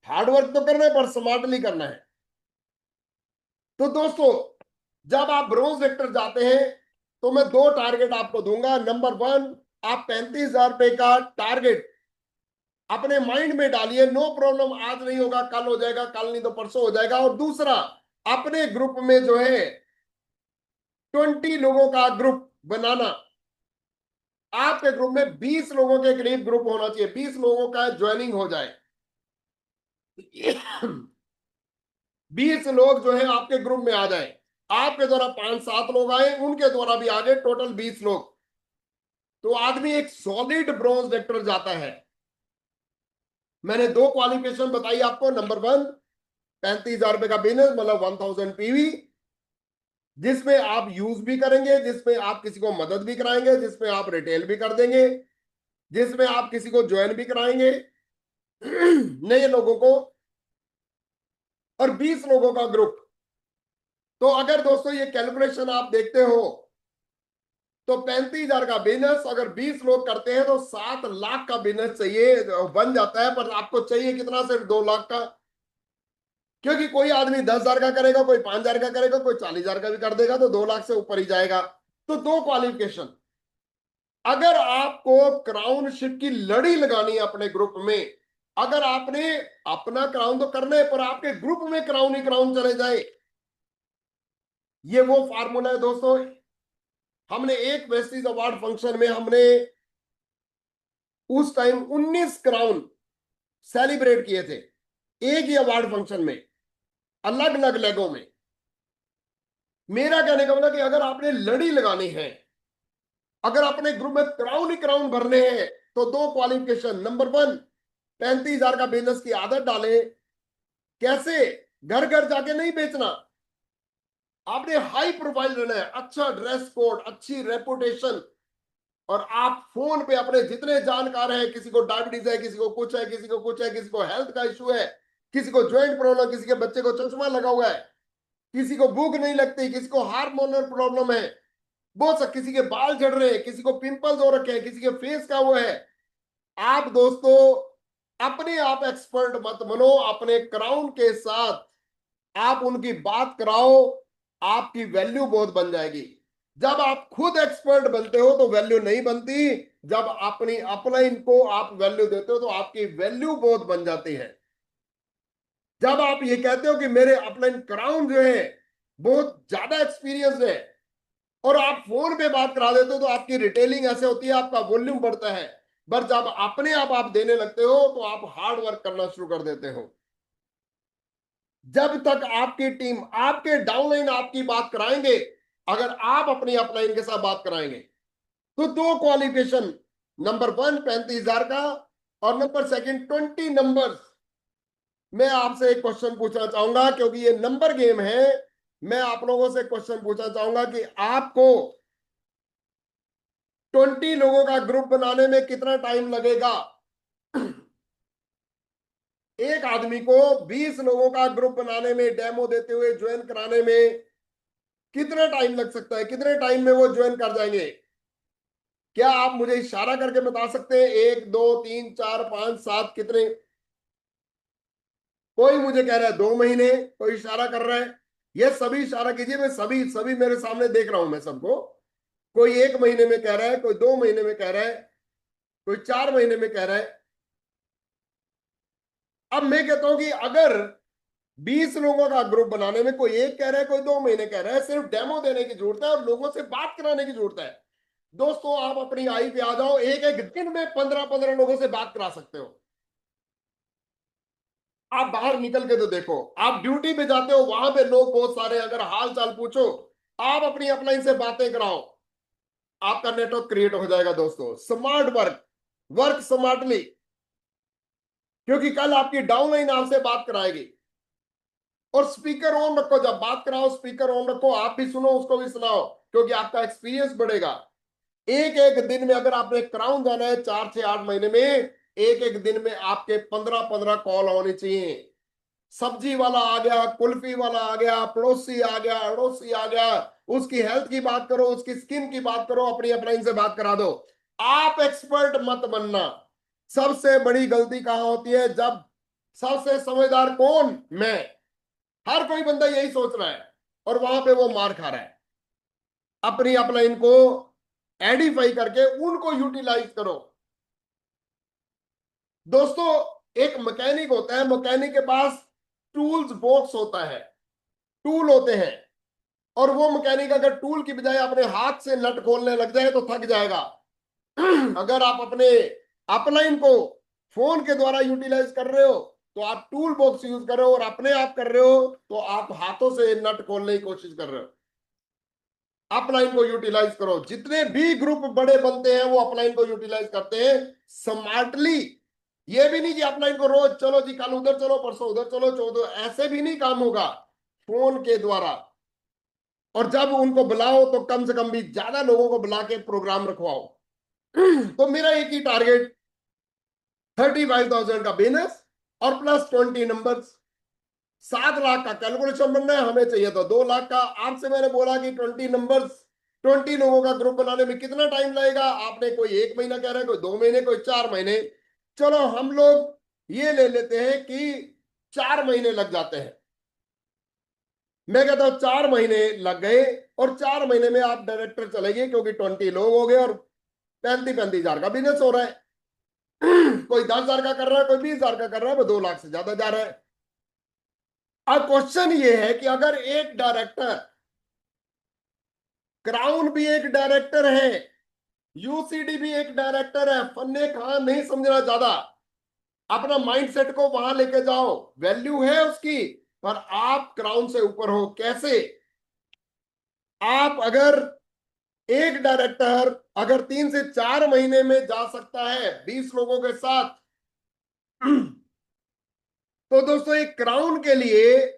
हार्ड वर्क तो करना है पर स्मार्टली करना है। तो दोस्तों, जब आप ब्रोंज सेक्टर जाते हैं तो मैं 2 टारगेट आपको दूंगा। नंबर 1, आप 35 हजार रुपए का टारगेट अपने माइंड में डालिए। नो प्रॉब्लम, आज नहीं होगा कल हो जाएगा, कल नहीं तो परसों हो जाएगा। और दूसरा, अपने ग्रुप में जो है 20 लोगों का ग्रुप बनाना। आपके ग्रुप में 20 लोगों के करीब ग्रुप होना चाहिए, 20 लोगों का ज्वाइनिंग हो जाए। 20 लोग जो है आपके ग्रुप में आ जाए, आपके द्वारा 5-7 लोग आए, उनके द्वारा भी आ गए, टोटल 20 लोग। तो आदमी एक सॉलिड ब्रोंज वेक्टर जाता है। मैंने 2 क्वालिफिकेशन बताई आपको। नंबर 1, 35 हजार रुपए का बिजनेस, मतलब 1000 PV, जिसमें आप यूज भी करेंगे, जिसमें आप किसी को मदद भी कराएंगे, जिसमें आप रिटेल भी कर देंगे, जिसमें आप किसी को ज्वाइन भी कराएंगे नए लोगों को, और 20 लोगों का ग्रुप। तो अगर दोस्तों ये कैलकुलेशन आप देखते हो, तो 35 हजार का बिजनेस अगर 20 लोग करते हैं तो 7 लाख का बिजनेस चाहिए, बन जाता है। पर आपको चाहिए कितना? सिर्फ 2 लाख का। क्योंकि कोई आदमी 10 हजार का करेगा, कोई 5 हजार का करेगा, कोई 40 हजार का भी कर देगा, तो 2 लाख से ऊपर ही जाएगा। तो 2 क्वालिफिकेशन। अगर आपको क्राउनशिप की लड़ी लगानी है अपने ग्रुप में, अगर आपने अपना क्राउन तो करना है, पर आपके ग्रुप में क्राउन ही क्राउन चले जाए, ये वो फार्मूला है दोस्तों। हमने एक वेस्टीज अवार्ड फंक्शन में हमने उस टाइम 19 क्राउन सेलिब्रेट किए थे, एक ही अवार्ड फंक्शन में, अलग अलग लेगों में। मेरा कहने का मतलब कि अगर आपने लड़ी लगानी है, अगर अपने ग्रुप में क्राउन ही क्राउन भरने हैं, तो 2 क्वालिफिकेशन। नंबर 1, 35 हजार का बिजनेस की आदत डालें। कैसे? घर घर जाके नहीं बेचना, आपने हाई प्रोफाइल रहना है, अच्छा ड्रेस कोड, अच्छी रेपुटेशन, और आप फोन पे अपने जितने जानकार हैं, किसी को डायबिटीज है, किसी को कुछ है, किसी को कुछ है, किसी को हेल्थ का इशू है, किसी को ज्वाइंट प्रॉब्लम, किसी के बच्चे को चश्मा लगा हुआ है, किसी को भूख नहीं लगती, किसी को हार्मोनल प्रॉब्लम है, बहुत सा, किसी के बाल झड़ रहे हैं, किसी को पिंपल्स हो रखे हैं, किसी के फेस का वो है। आप दोस्तों अपने आप एक्सपर्ट मत बनो, अपने क्राउन के साथ आप उनकी बात कराओ, आपकी वैल्यू बहुत बन जाएगी। जब आप खुद एक्सपर्ट बनते हो तो वैल्यू नहीं बनती, जब अपनी अपलाइन को आप वैल्यू देते हो तो आपकी वैल्यू बहुत बन जाती है। जब आप ये कहते हो कि मेरे अपलाइन क्राउन जो है बहुत ज्यादा एक्सपीरियंस है, और आप फोन पे बात करा देते हो, तो आपकी रिटेलिंग ऐसे होती है, आपका वॉल्यूम बढ़ता है। पर जब अपने आप देने लगते हो तो आप हार्ड वर्क करना शुरू कर देते हो। जब तक आपकी टीम, आपके डाउनलाइन आपकी बात कराएंगे, अगर आप अपनी अपलाइन के साथ बात कराएंगे, तो दो क्वालिफिकेशन, नंबर 1 35,000 का, और नंबर सेकंड 20 नंबर्स। मैं आपसे एक क्वेश्चन पूछना चाहूंगा, क्योंकि ये नंबर गेम है। मैं आप लोगों से क्वेश्चन पूछना चाहूंगा कि आपको 20 लोगों का ग्रुप बनाने में कितना टाइम लगेगा? एक आदमी को 20 लोगों का ग्रुप बनाने में, डेमो देते हुए ज्वाइन कराने में कितना टाइम लग सकता है? कितने टाइम में वो ज्वाइन कर जाएंगे? क्या आप मुझे इशारा करके बता सकते हैं? 1 2 3 4 5 7 कितने? कोई मुझे कह रहा है 2 महीने, कोई इशारा कर रहा है। ये सभी इशारा कीजिए, मैं सभी सभी मेरे सामने देख रहा हूं मैं सबको। कोई 1 महीने में कह रहा है, कोई 2 महीने में कह रहा है, कोई 4 महीने में कह रहा है। अब मैं कहता हूं कि अगर 20 लोगों का ग्रुप बनाने में कोई 1 कह रहा है, कोई 2 महीने कह रहा है, सिर्फ डेमो देने की जरूरत है और लोगों से बात कराने की जरूरत है। दोस्तों आप अपनी आई पे आ जाओ, एक एक दिन में 15-15 लोगों से बात करा सकते हो। आप बाहर निकल के तो देखो, आप ड्यूटी पे जाते हो, वहां पे लोग बहुत सारे, अगर हाल चाल पूछो, आप अपनी अपलाइन से बातें कराओ, आपका नेटवर्क क्रिएट हो जाएगा। दोस्तों स्मार्ट वर्क, वर्क स्मार्टली, क्योंकि कल आपकी डाउनलाइन आपसे बात कराएगी। और स्पीकर ऑन रखो, जब बात कराओ स्पीकर ऑन रखो, आप भी सुनो, उसको भी सुनाओ, क्योंकि आपका एक्सपीरियंस बढ़ेगा। एक एक दिन में, अगर आपने क्राउन जाना है 4 से 8 महीने में, एक एक दिन में आपके 15-15 कॉल होने चाहिए। सब्जी वाला आ गया, कुल्फी वाला आ गया, पड़ोसी आ गया, अड़ोसी आ गया, उसकी हेल्थ की बात करो, उसकी स्किन की बात करो, अपनी अपलाइन से बात करा दो। आप एक्सपर्ट मत बनना। सबसे बड़ी गलती कहां होती है? जब सबसे समझदार कौन? मैं। हर कोई बंदा यही सोच रहा है, और वहां पे वो मार खा रहा है। अपनी अपलाइन को एडिफाई करके उनको यूटिलाइज करो। दोस्तों एक मैकेनिक होता है, मैकेनिक के पास टूल्स बॉक्स होता है, टूल होते हैं, और वो मैकेनिक अगर टूल की बजाय अपने हाथ से नट खोलने लग जाए तो थक जाएगा। अगर आप अपने अपलाइन को फोन के द्वारा यूटिलाइज कर रहे हो तो आप टूल बॉक्स यूज कर रहे हो, और अपने आप कर रहे हो तो आप हाथों से नट खोलने की कोशिश कर रहे हो। अपलाइन को यूटिलाइज करो। जितने भी ग्रुप बड़े बनते हैं वो अपलाइन को यूटिलाइज करते हैं स्मार्टली। ये भी नहीं कि अपलाइन को रोज चलो जी, कल उधर चलो, परसों उधर चलो, चौदह, ऐसे भी नहीं काम होगा। फोन के द्वारा, और जब उनको बुलाओ तो कम से कम भी ज्यादा लोगों को बुला के प्रोग्राम रखवाओ। तो मेरा एक ही टारगेट, 35,000 का बिजनेस और प्लस 20 नंबर। 7 लाख का कैलकुलेशन बनना है, हमें चाहिए तो 2 लाख का। आपसे मैंने बोला कि 20 नंबर्स, 20 लोगों का ग्रुप बनाने में कितना टाइम लगेगा? आपने कोई 1 महीना कह रहा है, कोई 2 महीने, कोई 4 महीने। चलो हम लोग ये ले लेते हैं कि 4 महीने लग जाते हैं। मैं कहता हूं 4 महीने लग गए, और 4 महीने में आप डायरेक्टर चले गए, क्योंकि 20 लोग हो गए और 35,000 का बिजनेस हो रहा है। कोई 10,000 का कर रहा है, कोई 20,000 का कर रहा है, वो 2 लाख से ज्यादा जा रहा है। अब क्वेश्चन ये है कि अगर एक डायरेक्टर, क्राउन भी एक डायरेक्टर है, यूसीडी भी एक डायरेक्टर है, फन्ने खान नहीं समझना ज्यादा, अपना माइंडसेट को वहां लेके जाओ, वैल्यू है उसकी, पर आप क्राउन से ऊपर हो। कैसे? आप अगर, एक डायरेक्टर अगर 3 से 4 महीने में जा सकता है 20 लोगों के साथ, तो दोस्तों एक क्राउन के लिए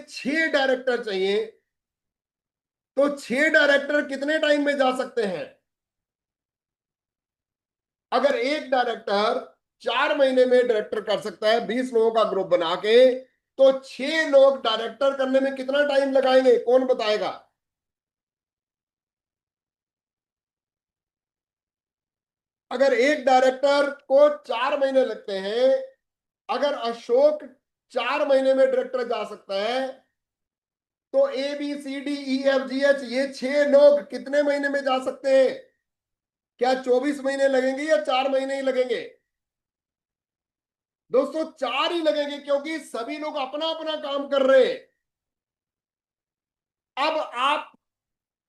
6 डायरेक्टर चाहिए। तो 6 डायरेक्टर कितने टाइम में जा सकते हैं? अगर एक डायरेक्टर 4 महीने में डायरेक्टर कर सकता है 20 लोगों का ग्रुप बना के, तो 6 लोग डायरेक्टर करने में कितना टाइम लगाएंगे, कौन बताएगा? अगर एक डायरेक्टर को 4 महीने लगते हैं, अगर अशोक 4 महीने में डायरेक्टर जा सकता है, तो ABCDEFGH ये 6 लोग कितने महीने में जा सकते हैं? क्या 24 महीने लगेंगे या 4 महीने ही लगेंगे? दोस्तों 4 ही लगेंगे, क्योंकि सभी लोग अपना अपना काम कर रहे हैं। अब आप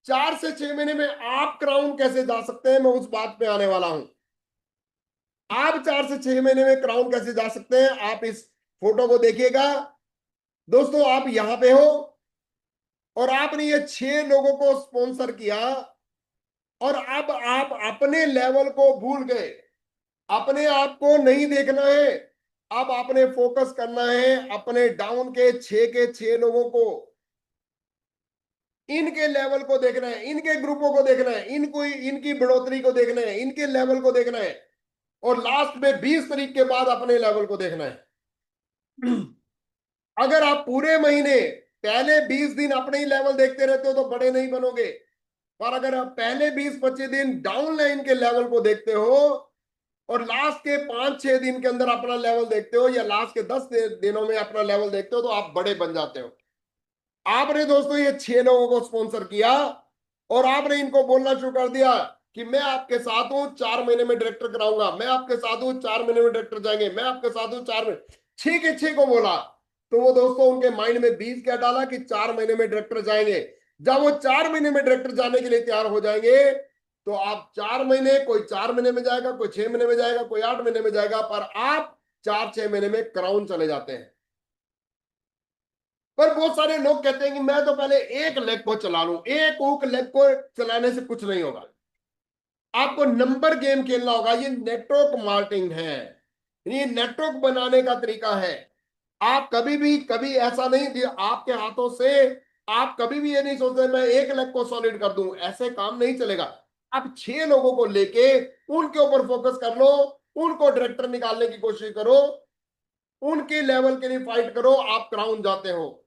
4 से 6 महीने में आप क्राउन कैसे जा सकते हैं, मैं उस बात पे आने वाला हूं। आप 4 से 6 महीने में क्राउन कैसे जा सकते हैं, आप इस फोटो को देखिएगा। दोस्तों आप यहां पे हो और आपने ये 6 लोगों को स्पॉन्सर किया, और अब आप अपने लेवल को भूल गए, अपने आप को नहीं देखना है। अब आपने फोकस करना है अपने डाउन के 6 लोगों को, इनके लेवल को देखना है, इनके ग्रुपों को देखना है, इनको इनकी बढ़ोतरी को देखना है, इनके लेवल को देखना है, और लास्ट में 20 तारीख के बाद अपने लेवल को देखना है। अगर आप पूरे महीने पहले 20 दिन अपने ही लेवल देखते रहते हो तो बड़े नहीं बनोगे। पर अगर आप पहले 20-25 दिन डाउन लाइन के लेवल को देखते हो, और लास्ट के 5-6 दिन के अंदर अपना लेवल देखते हो, या लास्ट के 10 दिनों में अपना लेवल देखते हो, तो आप बड़े बन जाते हो। आपने दोस्तों ये 6 लोगों को स्पॉन्सर किया, और आपने इनको बोलना शुरू कर दिया कि मैं आपके साथ हूं, 4 महीने में डायरेक्टर कराऊंगा, मैं आपके साथ हूं, 4 महीने में डायरेक्टर जाएंगे, मैं आपके साथ हूं 4 महीने। 6 के 6 को बोला, तो वो दोस्तों उनके माइंड में बीज क्या डाला कि 4 महीने में डायरेक्टर जाएंगे। जब वो 4 महीने में डायरेक्टर जाने के लिए तैयार हो जाएंगे, तो आप 4 महीने, कोई 4 महीने में जाएगा, कोई 6 महीने में जाएगा, कोई 8 महीने में जाएगा, पर आप 4-6 महीने में क्राउन चले जाते हैं। पर बहुत सारे लोग कहते हैं कि मैं तो पहले एक लेग को चला लूं, एक ऊक लेग को चलाने से कुछ नहीं होगा, आपको नंबर गेम खेलना होगा। ये नेटवर्क मार्केटिंग है, ये नेटवर्क बनाने का तरीका है। आप कभी भी कभी ऐसा नहीं दिया आपके हाथों से, आप कभी भी ये नहीं सोचते मैं एक लेग को सॉलिड कर दूं, ऐसे काम नहीं चलेगा। आप 6 लोगों को लेके उनके ऊपर फोकस कर लो, उनको डायरेक्टर निकालने की कोशिश करो, उनके लेवल के लिए फाइट करो, आप क्राउन जाते हो।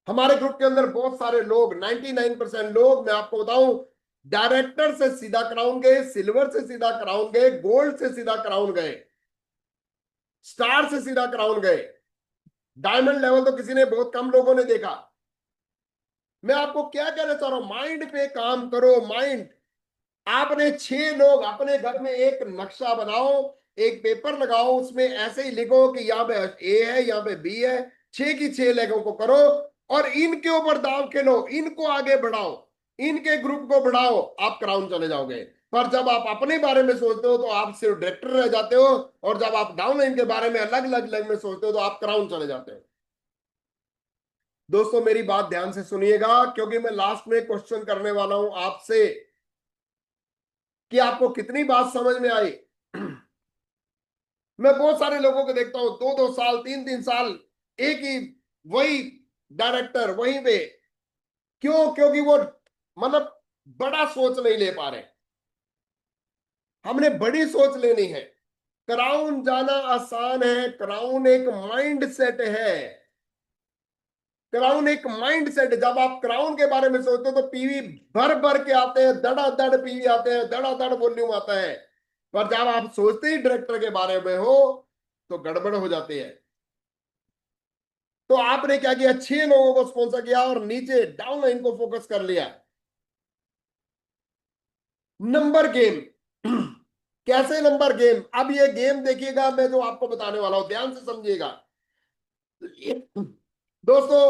हमारे ग्रुप के अंदर बहुत सारे लोग, 99% लोग, मैं आपको बताऊं, डायरेक्टर से सीधा क्राउन गए, सिल्वर से सीधा क्राउन गए, गोल्ड से सीधा क्राउन गए, स्टार से सीधा क्राउन गए। डायमंड लेवल तो किसी ने, बहुत कम लोगों ने देखा। मैं आपको क्या कहना चाह रहा हूं, माइंड पे काम करो, माइंड। आपने 6 लोग अपने घर में एक नक्शा बनाओ, एक पेपर लगाओ, उसमें ऐसे ही लिखो कि यहाँ पे ए है, यहाँ पे बी है, 6 की 6 लेगों को करो, और इनके ऊपर दाव खेलो, इनको आगे बढ़ाओ, इनके ग्रुप को बढ़ाओ, आप क्राउन चले जाओगे। पर जब आप अपने बारे में सोचते हो तो आप सिर्फ डायरेक्टर रह जाते हो, और जब आप डाउन लाइन के बारे में अलग अलग अलग में सोचते हो तो आप क्राउन चले जाते हो। दोस्तों मेरी बात ध्यान से सुनिएगा, क्योंकि मैं लास्ट में क्वेश्चन करने वाला हूं आपसे कि आपको कितनी बात समझ में आई। मैं बहुत सारे लोगों को देखता हूं 2-2 साल, 3-3 साल एक ही, वही डायरेक्टर वहीं पे। क्यों? क्योंकि वो मतलब बड़ा सोच नहीं ले पा रहे। हमने बड़ी सोच लेनी है। क्राउन जाना आसान है, क्राउन एक माइंड सेट है। क्राउन एक माइंड सेट, जब आप क्राउन के बारे में सोचते हो तो पीवी भर भर के आते हैं, धड़ाधड़ पीवी आते हैं, धड़ाधड़ वॉल्यूम आता है। पर जब आप सोचते ही डायरेक्टर के बारे में हो तो गड़बड़ हो जाती है। तो आपने क्या किया, 6 लोगों को स्पॉन्सर किया और नीचे डाउन लाइन को फोकस कर लिया। Number game. कैसे नंबर गेम? अब ये गेम देखिएगा, मैं जो आपको बताने वाला हूं ध्यान से समझिएगा। दोस्तों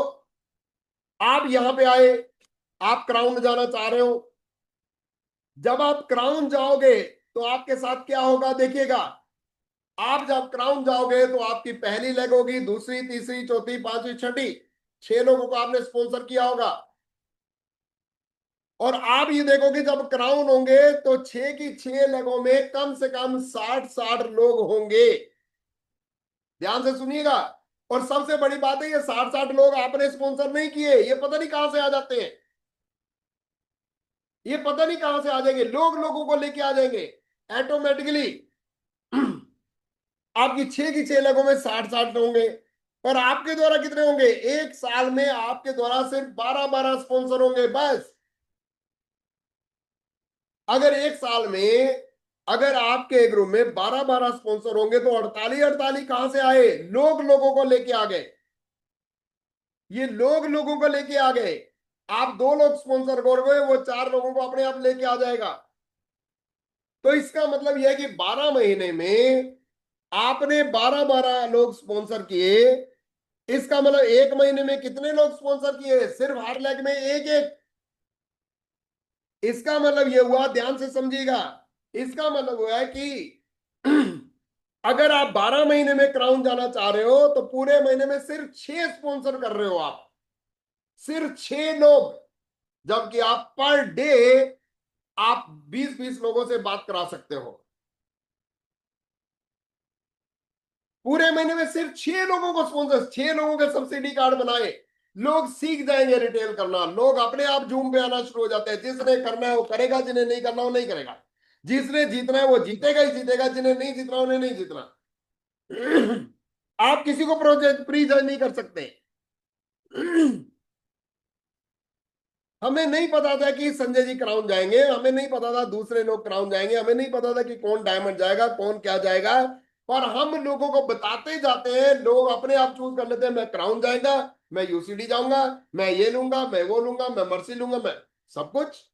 आप यहां पे आए, आप क्राउन जाना चाह रहे हो। जब आप क्राउन जाओगे तो आपके साथ क्या होगा देखिएगा। आप जब क्राउन जाओगे तो आपकी पहली लेग होगी, दूसरी, तीसरी, चौथी, पांचवी, छठी, 6 लोगों को आपने स्पॉन्सर किया होगा। और आप ये देखो कि जब क्राउन होंगे तो 6 की 6 लेगों में कम से कम 60-60 लोग होंगे। ध्यान से सुनिएगा। और सबसे बड़ी बात है, ये 60-60 लोग आपने स्पॉन्सर नहीं किए, ये पता नहीं कहां से आ जाते हैं, ये पता नहीं कहां से आ जाएंगे, लोग लोगों को लेके आ जाएंगे ऑटोमेटिकली। आपकी 6 की 6 लेगों में 60-60 होंगे। और आपके द्वारा कितने होंगे? एक साल में आपके द्वारा सिर्फ 12-12 स्पॉन्सर होंगे बस। अगर एक साल में अगर आपके ग्रुप में 12-12 स्पॉन्सर होंगे तो 48-48 कहां से आए? लोग लोगों को लेके आ गए। ये लोग लोगों को लेके आ गए। आप 2 लोग स्पॉन्सर करोगे, वो 4 लोगों को अपने आप लेके आ जाएगा। तो इसका मतलब यह है कि 12 महीने में आपने 12-12 लोग स्पॉन्सर किए। इसका मतलब एक महीने में कितने लोग स्पॉन्सर किए? सिर्फ हर लेग में एक एक। इसका मतलब यह हुआ, ध्यान से समझिएगा, इसका मतलब हुआ है कि अगर आप 12 महीने में क्राउन जाना चाह रहे हो तो पूरे महीने में सिर्फ 6 स्पॉन्सर कर रहे हो आप, सिर्फ 6 लोग। जबकि आप पर डे आप 20-20 लोगों से बात करा सकते हो। पूरे महीने में सिर्फ 6 लोगों को स्पॉन्सर, 6 लोगों के सब्सिडी कार्ड बनाए। लोग सीख जाएंगे रिटेल करना, लोग अपने आप जूम पे आना शुरू हो जाते हैं। जिसने करना है वो करेगा, जिन्हें नहीं करना वो नहीं करेगा। जिसने जीतना है वो जीतेगा ही जीतेगा, जिन्हें नहीं जीतना उन्हें नहीं जीतना। आप किसी को प्रोजेक्ट प्री जज नहीं कर सकते। हमें नहीं पता था कि संजय जी क्राउन जाएंगे, हमें नहीं पता था दूसरे लोग क्राउन जाएंगे, हमें नहीं पता था कि कौन डायमंड जाएगा, कौन क्या जाएगा। पर हम लोगों को बताते जाते हैं, लोग अपने आप चूज कर लेते हैं, मैं क्राउन जाएगा, मैं यूसीडी जाऊंगा, मैं ये लूंगा, मैं वो लूंगा, मैं मर्सी लूंगा, मैं सब कुछ।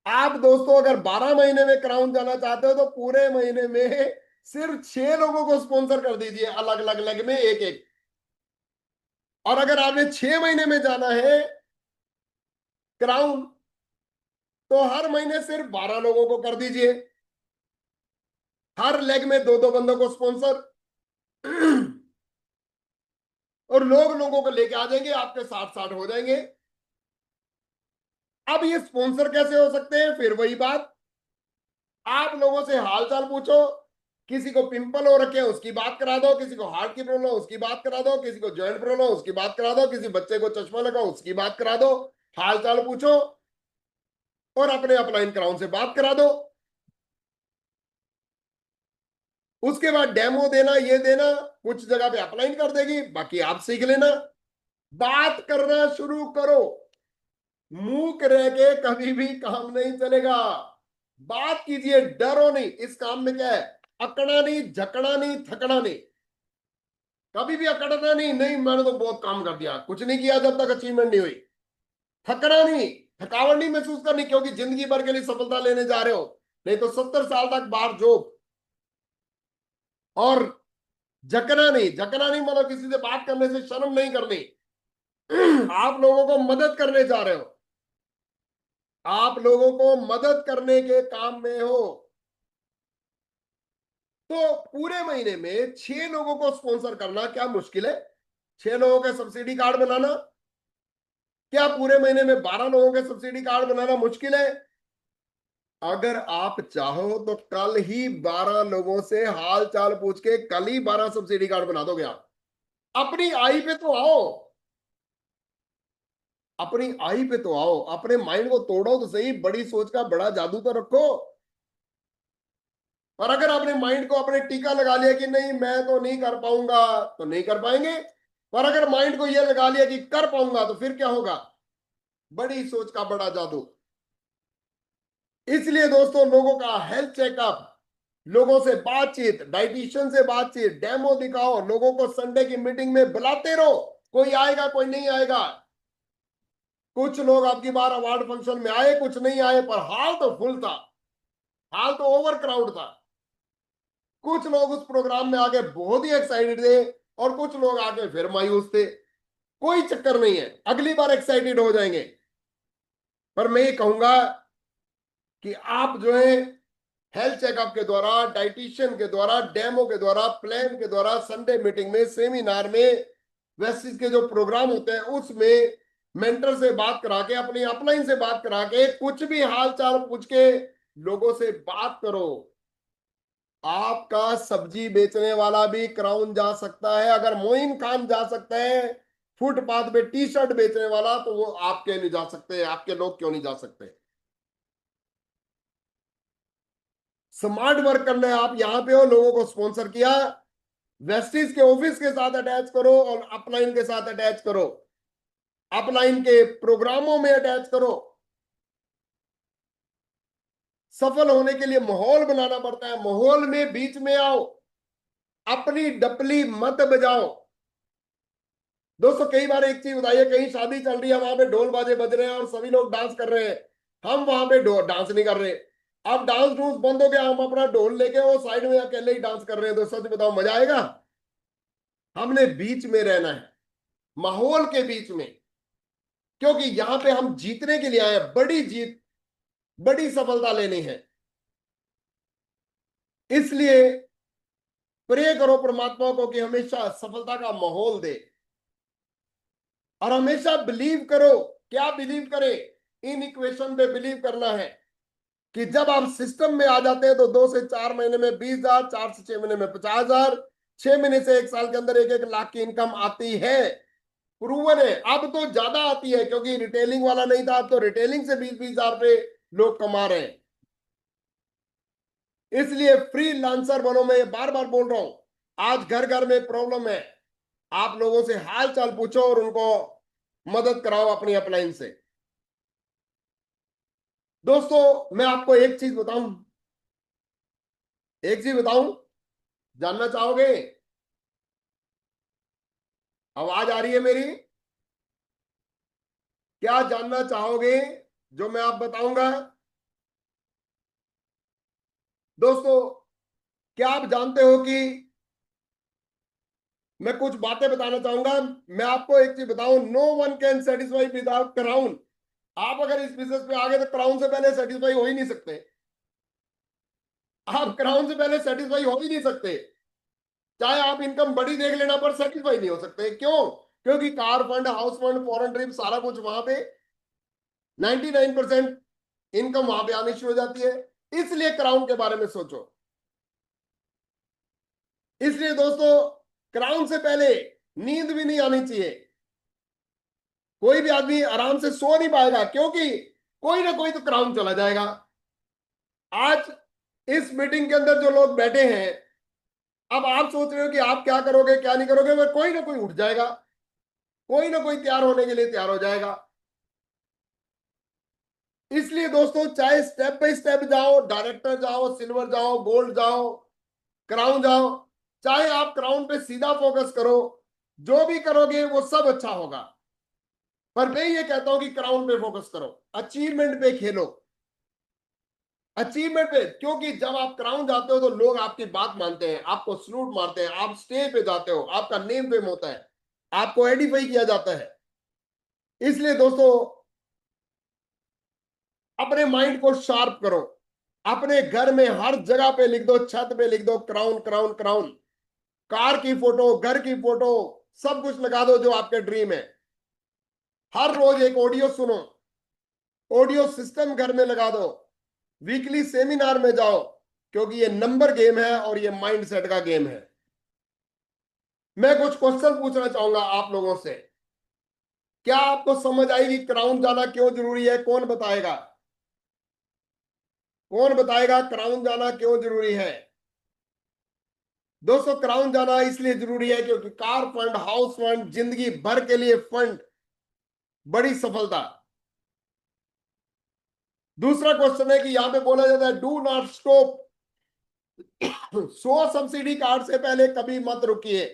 आप दोस्तों अगर 12 महीने में क्राउन जाना चाहते हो तो पूरे महीने में सिर्फ 6 लोगों को स्पॉन्सर कर दीजिए, अलग अलग लेग में एक एक। और अगर आपने 6 महीने में जाना है क्राउन तो हर महीने सिर्फ 12 लोगों को कर दीजिए, हर लेग में 2-2 बंदों को स्पॉन्सर। और लोग लोगों को लेके आ जाएंगे, आपके 60-60 हो जाएंगे। अब ये स्पॉन्सर कैसे हो सकते हैं? फिर वही बात, आप लोगों से हालचाल पूछो। किसी को पिंपल हो रखे हैं उसकी बात करा दो, किसी को हार्ट की प्रॉब्लम उसकी बात करा दो, किसी को जॉइंट प्रॉब्लम उसकी बात करा दो, किसी बच्चे को चश्मा लगा उसकी बात करा दो। हालचाल पूछो और अपने अपलाइन क्राउन से बात करा दो। उसके बाद डेमो देना, ये देना, कुछ जगह पे अपलाइन कर देगी, बाकी आप सीख लेना। बात करना शुरू करो। मूक रह के कभी भी काम नहीं चलेगा। बात कीजिए, डरो नहीं। इस काम में क्या है? अकड़ा नहीं, झकड़ा नहीं, थकड़ा नहीं। कभी भी अकड़ना नहीं, नहीं मैंने तो बहुत काम कर दिया, कुछ नहीं किया जब तक अचीवमेंट नहीं हुई। थकना नहीं, थकावट नहीं महसूस करनी, क्योंकि जिंदगी भर के लिए सफलता लेने जा रहे हो। नहीं तो 70 साल तक बाहर जॉब। और झकना नहीं, झकना नहीं मतलब किसी से बात करने से शर्म नहीं करनी। आप लोगों को मदद करने जा रहे हो, आप लोगों को मदद करने के काम में हो। तो पूरे महीने में 6 लोगों को स्पॉन्सर करना क्या मुश्किल है? 6 लोगों के सब्सिडी कार्ड बनाना क्या पूरे महीने में 12 लोगों के सब्सिडी कार्ड बनाना मुश्किल है? अगर आप चाहो तो कल ही 12 लोगों से हाल चाल पूछ के कल ही 12 सब्सिडी कार्ड बना दोगे आप। अपनी आई पे तो आओ, अपनी आई पे तो आओ, अपने माइंड को तोड़ो तो सही, बड़ी सोच का बड़ा जादू तो रखो। और अगर आपने माइंड को अपने टीका लगा लिया कि नहीं मैं तो नहीं कर पाऊंगा, तो नहीं कर पाएंगे। पर अगर माइंड को यह लगा लिया कि कर पाऊंगा, तो फिर क्या होगा? बड़ी सोच का बड़ा जादू। इसलिए दोस्तों, लोगों का हेल्थ चेकअप, लोगों से बातचीत, डाइटिशियन से बातचीत, डेमो दिखाओ, लोगों को संडे की मीटिंग में बुलाते रहो। कोई आएगा कोई नहीं आएगा। कुछ लोग आपकी बार अवार्ड फंक्शन में आए, कुछ नहीं आए, पर हाल तो फुल था, हाल तो ओवर क्राउड था। कुछ लोग उस प्रोग्राम में आके बहुत ही एक्साइटेड थे और कुछ लोग आके फिर मायूस थे। कोई चक्कर नहीं है, अगली बार एक्साइटेड हो जाएंगे। पर मैं ये कहूंगा कि आप जो है हेल्थ चेकअप के द्वारा, डाइटिशियन के द्वारा, डेमो के द्वारा, प्लान के द्वारा, संडे मीटिंग में, सेमिनार में, वेस्टिज के जो प्रोग्राम होते हैं उसमें मेंटर से बात करा के, अपनी अपलाइन से बात करा के, कुछ भी हाल चाल पूछ के लोगों से बात करो। आपका सब्जी बेचने वाला भी क्राउन जा सकता है। अगर मोइन खान जा सकता है फुटपाथ पे टी शर्ट बेचने वाला, तो वो आप क्यों नहीं जा सकते? आपके लोग क्यों नहीं जा सकते? स्मार्ट वर्क करना है। आप यहां पे हो, लोगों को स्पॉन्सर किया, वेस्टिज के ऑफिस के साथ अटैच करो और अपलाइन के साथ अटैच करो, अपलाइन के प्रोग्रामों में अटैच करो। सफल होने के लिए माहौल बनाना पड़ता है। माहौल में बीच में आओ, अपनी डपली मत बजाओ। दोस्तों कई बार एक चीज बताइए, कहीं शादी चल रही है, वहां पे ढोल बाजे बज रहे हैं और सभी लोग डांस कर रहे हैं, हम वहां पे डांस नहीं कर रहे। अब डांस डूंस बंद हो गया, हम अपना ढोल लेके वो साइड में अकेले ही डांस कर रहे हैं, तो सच बताओ मजा आएगा? हमने बीच में रहना है, माहौल के बीच में, क्योंकि यहां पे हम जीतने के लिए आए हैं। बड़ी जीत, बड़ी सफलता लेनी है। इसलिए प्रे करो परमात्मा को कि हमेशा सफलता का माहौल दे, और हमेशा बिलीव करो। क्या बिलीव करें? इन इक्वेशन पे बिलीव करना है कि जब आप सिस्टम में आ जाते हैं तो 2 से 4 महीने में 20,000, 4 से 6 महीने में 50,000, 6 महीने से 1 साल के अंदर 1-1 लाख की इनकम आती है। प्रूवन है। अब तो ज्यादा आती है, क्योंकि रिटेलिंग वाला नहीं था, अब तो रिटेलिंग से 20-20 हजार पे लोग कमा रहे हैं। इसलिए फ्री लांसर बनो। मैं ये बार बार बोल रहा हूं, आज घर घर में प्रॉब्लम है। आप लोगों से हाल चाल पूछो और उनको मदद कराओ अपनी अपलाइन से। दोस्तों मैं आपको एक चीज बताऊं, एक चीज बताऊं, जानना चाहोगे? आवाज आ रही है मेरी? क्या जानना चाहोगे जो मैं आप बताऊंगा? दोस्तों क्या आप जानते हो कि मैं कुछ बातें बताना चाहूंगा। मैं आपको एक चीज बताऊं, no one can satisfy without crown. आप अगर इस बिजनेस पे आ गए तो क्राउन से पहले सेटिस्फाई हो ही नहीं सकते। आप क्राउन से पहले सेटिस्फाई हो ही नहीं सकते। चाहे आप इनकम बड़ी देख लेना, पर सेटिस्फाई नहीं हो सकते। क्यों? क्योंकि car fund, house fund, foreign trip, सारा कुछ वहां पे 99% इनकम वहां पे आनी शुरू हो जाती है। इसलिए क्राउन के बारे में सोचो। इसलिए दोस्तों क्राउन से पहले नींद भी नहीं आनी चाहिए। कोई भी आदमी आराम से सो नहीं पाएगा, क्योंकि कोई ना कोई तो क्राउन चला जाएगा। आज इस मीटिंग के अंदर जो लोग बैठे हैं, अब आप सोच रहे हो कि आप क्या करोगे क्या नहीं करोगे, मगर कोई ना कोई उठ जाएगा, कोई ना कोई तैयार होने के लिए तैयार हो जाएगा। इसलिए दोस्तों चाहे स्टेप बाय स्टेप जाओ, डायरेक्टर जाओ, सिल्वर जाओ, गोल्ड जाओ, क्राउन जाओ, चाहे आप क्राउन पे सीधा फोकस करो, जो भी करोगे वो सब अच्छा होगा। पर मैं ये कहता हूं कि क्राउन पे फोकस करो, अचीवमेंट पे खेलो, अचीवमेंट पे। क्योंकि जब आप क्राउन जाते हो तो लोग आपकी बात मानते हैं, आपको सलूट मारते हैं, आप स्टेज पे जाते हो, आपका नेम फेम होता है, आपको एडिफाई किया जाता है। इसलिए दोस्तों अपने माइंड को शार्प करो। अपने घर में हर जगह पे लिख दो, छत पे लिख दो, क्राउन क्राउन क्राउन। कार की फोटो, घर की फोटो, सब कुछ लगा दो जो आपके ड्रीम है। हर रोज एक ऑडियो सुनो, ऑडियो सिस्टम घर में लगा दो, वीकली सेमिनार में जाओ, क्योंकि ये नंबर गेम है और ये माइंड सेट का गेम है। मैं कुछ क्वेश्चन पूछना चाहूंगा आप लोगों से। क्या आपको समझ आएगी क्राउन जाना क्यों जरूरी है? कौन बताएगा? कौन बताएगा क्राउन जाना क्यों जरूरी है? दोस्तों क्राउन जाना इसलिए जरूरी है क्योंकि कार फंड, हाउस फंड, जिंदगी भर के लिए फंड, बड़ी सफलता। दूसरा क्वेश्चन है कि यहां पे बोला जाता है do not stop. 100 subsidy card से पहले कभी मत रुकिए।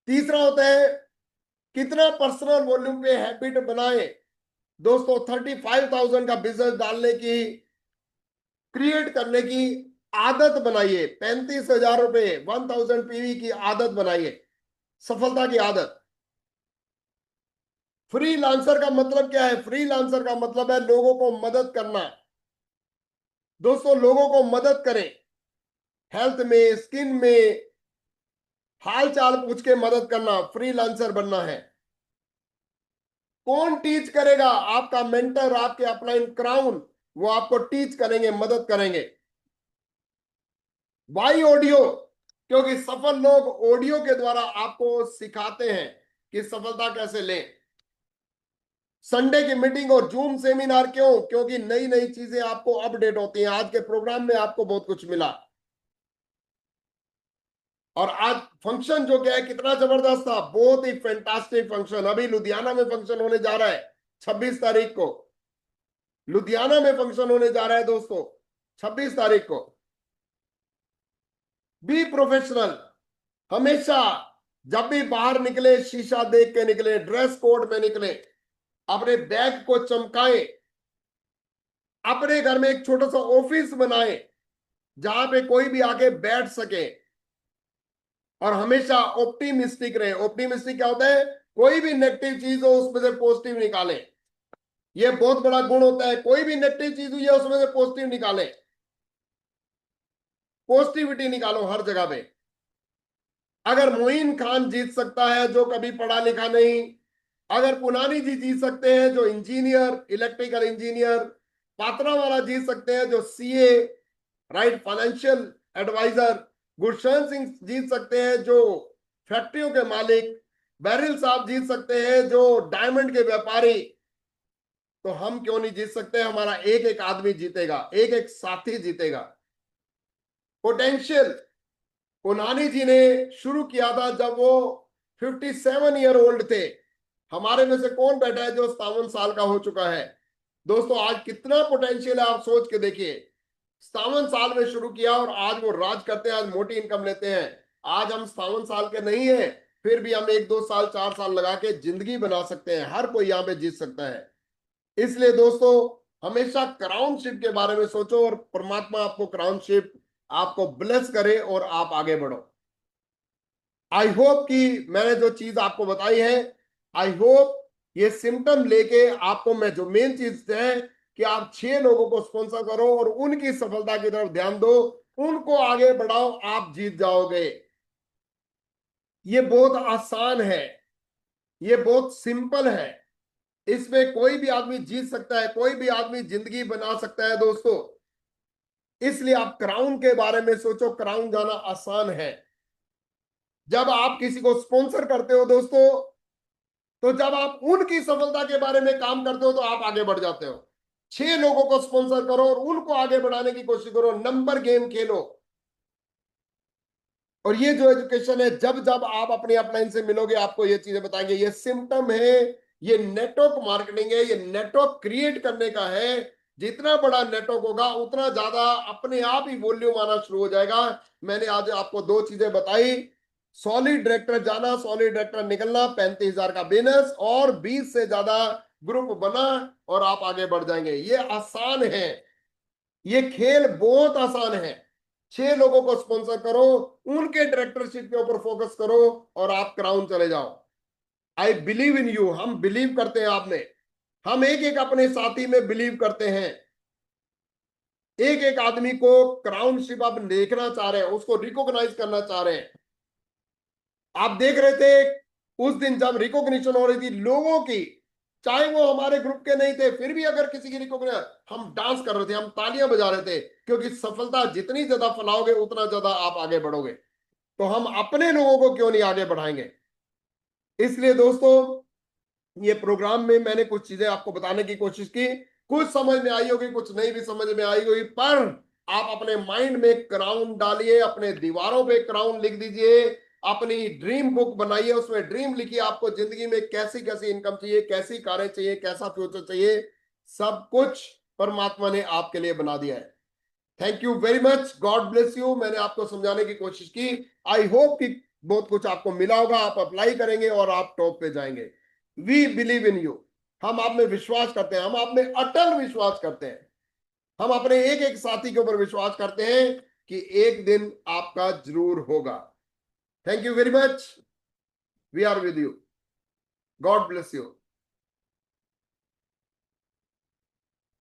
तीसरा होता है कितना पर्सनल वॉल्यूम पे हैबिट बनाए। दोस्तों 35,000 का बिजनेस डालने की, क्रिएट करने की आदत बनाइए। 35,000 रुपए, 1000 पीवी की आदत बनाइए, सफलता की आदत। फ्री लांसर का मतलब क्या है? फ्री लांसर का मतलब है लोगों को मदद करना। दोस्तों लोगों को मदद करें, हेल्थ में, स्किन में, हाल चाल पूछ के मदद करना, फ्री लांसर बनना है। कौन टीच करेगा? आपका मेंटर, आपके अपलाइन क्राउन, वो आपको टीच करेंगे, मदद करेंगे। Why audio? क्योंकि सफल लोग ऑडियो के द्वारा आपको सिखाते हैं कि सफलता कैसे लें। संडे की मीटिंग और जूम सेमिनार क्यों? क्योंकि नई नई चीजें आपको अपडेट होती हैं। आज के प्रोग्राम में आपको बहुत कुछ मिला। और आज फंक्शन जो क्या है, कितना जबरदस्त था, बहुत ही फैंटास्टिक फंक्शन। अभी लुधियाना में फंक्शन होने जा रहा है 26 तारीख को। लुधियाना में फंक्शन होने जा रहा है दोस्तों 26 तारीख को। Be professional. हमेशा जब भी बाहर निकले शीशा देख के निकले, ड्रेस कोड में निकले, अपने बैग को चमकाएं, अपने घर में एक छोटा सा ऑफिस बनाएं जहां पे कोई भी आके बैठ सके। और हमेशा ऑप्टिमिस्टिक रहे। ऑप्टिमिस्टिक क्या होता है? कोई भी नेगेटिव चीज हो उसमें से पॉजिटिव निकाले। ये बहुत बड़ा गुण होता है। कोई भी नेगेटिव चीज हुई है उसमें से पॉजिटिव निकाले। पॉजिटिविटी निकालो हर जगह पे। अगर मोइन खान जीत सकता है जो कभी पढ़ा लिखा नहीं, अगर पुनानी जी जीत सकते हैं जो इंजीनियर, इलेक्ट्रिकल इंजीनियर, पात्रा वाला जीत सकते हैं जो CA, right, financial adviser, Gurshan Singh जीत सकते हैं जो फैक्ट्रियों के मालिक, बैरिल साहब जीत सकते हैं जो डायमंड के व्यापारी, तो हम क्यों नहीं जीत सकते? हमारा एक एक आदमी जीतेगा, एक एक साथी जीतेगा। पोटेंशियल पुनानी जी ने शुरू किया था जब वो 57 ईयर ओल्ड थे। हमारे में से कौन बैठा है जो 57 साल का हो चुका है? दोस्तों आज कितना पोटेंशियल है आप सोच के देखिए। 57 साल में शुरू किया और आज वो राज करते हैं, आज मोटी इनकम लेते हैं। आज हम 57 साल के नहीं है, फिर भी हम 1-2 साल 4 साल लगा के जिंदगी बना सकते हैं। हर कोई यहाँ पे जीत सकता है। इसलिए दोस्तों हमेशा क्राउनशिप के बारे में सोचो और परमात्मा आपको क्राउनशिप आपको ब्लेस करे और आप आगे बढ़ो। आई होप कि मैंने जो चीज आपको बताई है, आई होप ये सिम्टम लेके आपको मैं जो मेन चीज है कि आप 6 लोगों को स्पॉन्सर करो और उनकी सफलता की तरफ ध्यान दो, उनको आगे बढ़ाओ, आप जीत जाओगे। ये बहुत आसान है, ये बहुत सिंपल है। इसमें कोई भी आदमी जीत सकता है, कोई भी आदमी जिंदगी बना सकता है दोस्तों। इसलिए आप क्राउन के बारे में सोचो। क्राउन जाना आसान है। जब आप किसी को स्पॉन्सर करते हो दोस्तों, तो जब आप उनकी सफलता के बारे में काम करते हो तो आप आगे बढ़ जाते हो। 6 लोगों को स्पॉन्सर करो और उनको आगे बढ़ाने की कोशिश करो। नंबर गेम खेलो। और ये जो एजुकेशन है, जब जब आप अपने अपलाइन से मिलोगे आपको ये चीजें बताएंगे। ये सिम्टम है, ये नेटवर्क मार्केटिंग है, ये नेटवर्क क्रिएट करने का है। जितना बड़ा नेटवर्क होगा उतना ज्यादा अपने आप ही वॉल्यूम आना शुरू हो जाएगा। मैंने आज आपको 2 चीजें बताई। सॉलिड डायरेक्टर जाना, सॉलिड डायरेक्टर निकलना, 35,000 का बिजनेस और 20 से ज्यादा ग्रुप बना और आप आगे बढ़ जाएंगे। ये आसान है, ये खेल बहुत आसान है। 6 लोगों को स्पॉन्सर करो, उनके डायरेक्टरशिप के ऊपर फोकस करो और आप क्राउन चले जाओ। I believe in you. हम बिलीव करते हैं आप में। हम एक एक अपने साथी में बिलीव करते हैं। एक एक आदमी को क्राउनशिप आप देखना चाह रहे हैं, उसको रिकॉग्नाइज करना चाह रहे हैं। आप देख रहे थे उस दिन जब रिकॉग्निशन हो रही थी लोगों की, चाहे वो हमारे ग्रुप के नहीं थे, फिर भी अगर किसी की रिकॉग्निशन, हम डांस कर रहे थे, हम तालियां बजा रहे थे, क्योंकि सफलता जितनी ज्यादा फैलाओगे उतना ज्यादा आप आगे बढ़ोगे। तो हम अपने लोगों को क्यों नहीं आगे बढ़ाएंगे? इसलिए दोस्तों ये प्रोग्राम में मैंने कुछ चीजें आपको बताने की कोशिश की। कुछ समझ में आई होगी, कुछ नहीं भी समझ में आई होगी, पर आप अपने माइंड में क्राउन डालिए, अपने दीवारों पे क्राउन लिख दीजिए, अपनी ड्रीम बुक बनाइए, उसमें ड्रीम लिखिए। आपको जिंदगी में कैसी कैसी इनकम चाहिए, कैसी कारें चाहिए, कैसा फ्यूचर चाहिए, सब कुछ परमात्मा ने आपके लिए बना दिया है। Thank you very much, God bless you. मैंने आपको समझाने की कोशिश की। आई होप कि बहुत कुछ आपको मिला होगा। आप अप्लाई करेंगे और आप टॉप पे जाएंगे। We believe in you. हम आप में विश्वास करते हैं, हम आप में अटल विश्वास करते हैं। हम अपने एक एक साथी के ऊपर विश्वास करते हैं कि एक दिन आपका जरूर होगा। Thank you very much. We are with you. God bless you.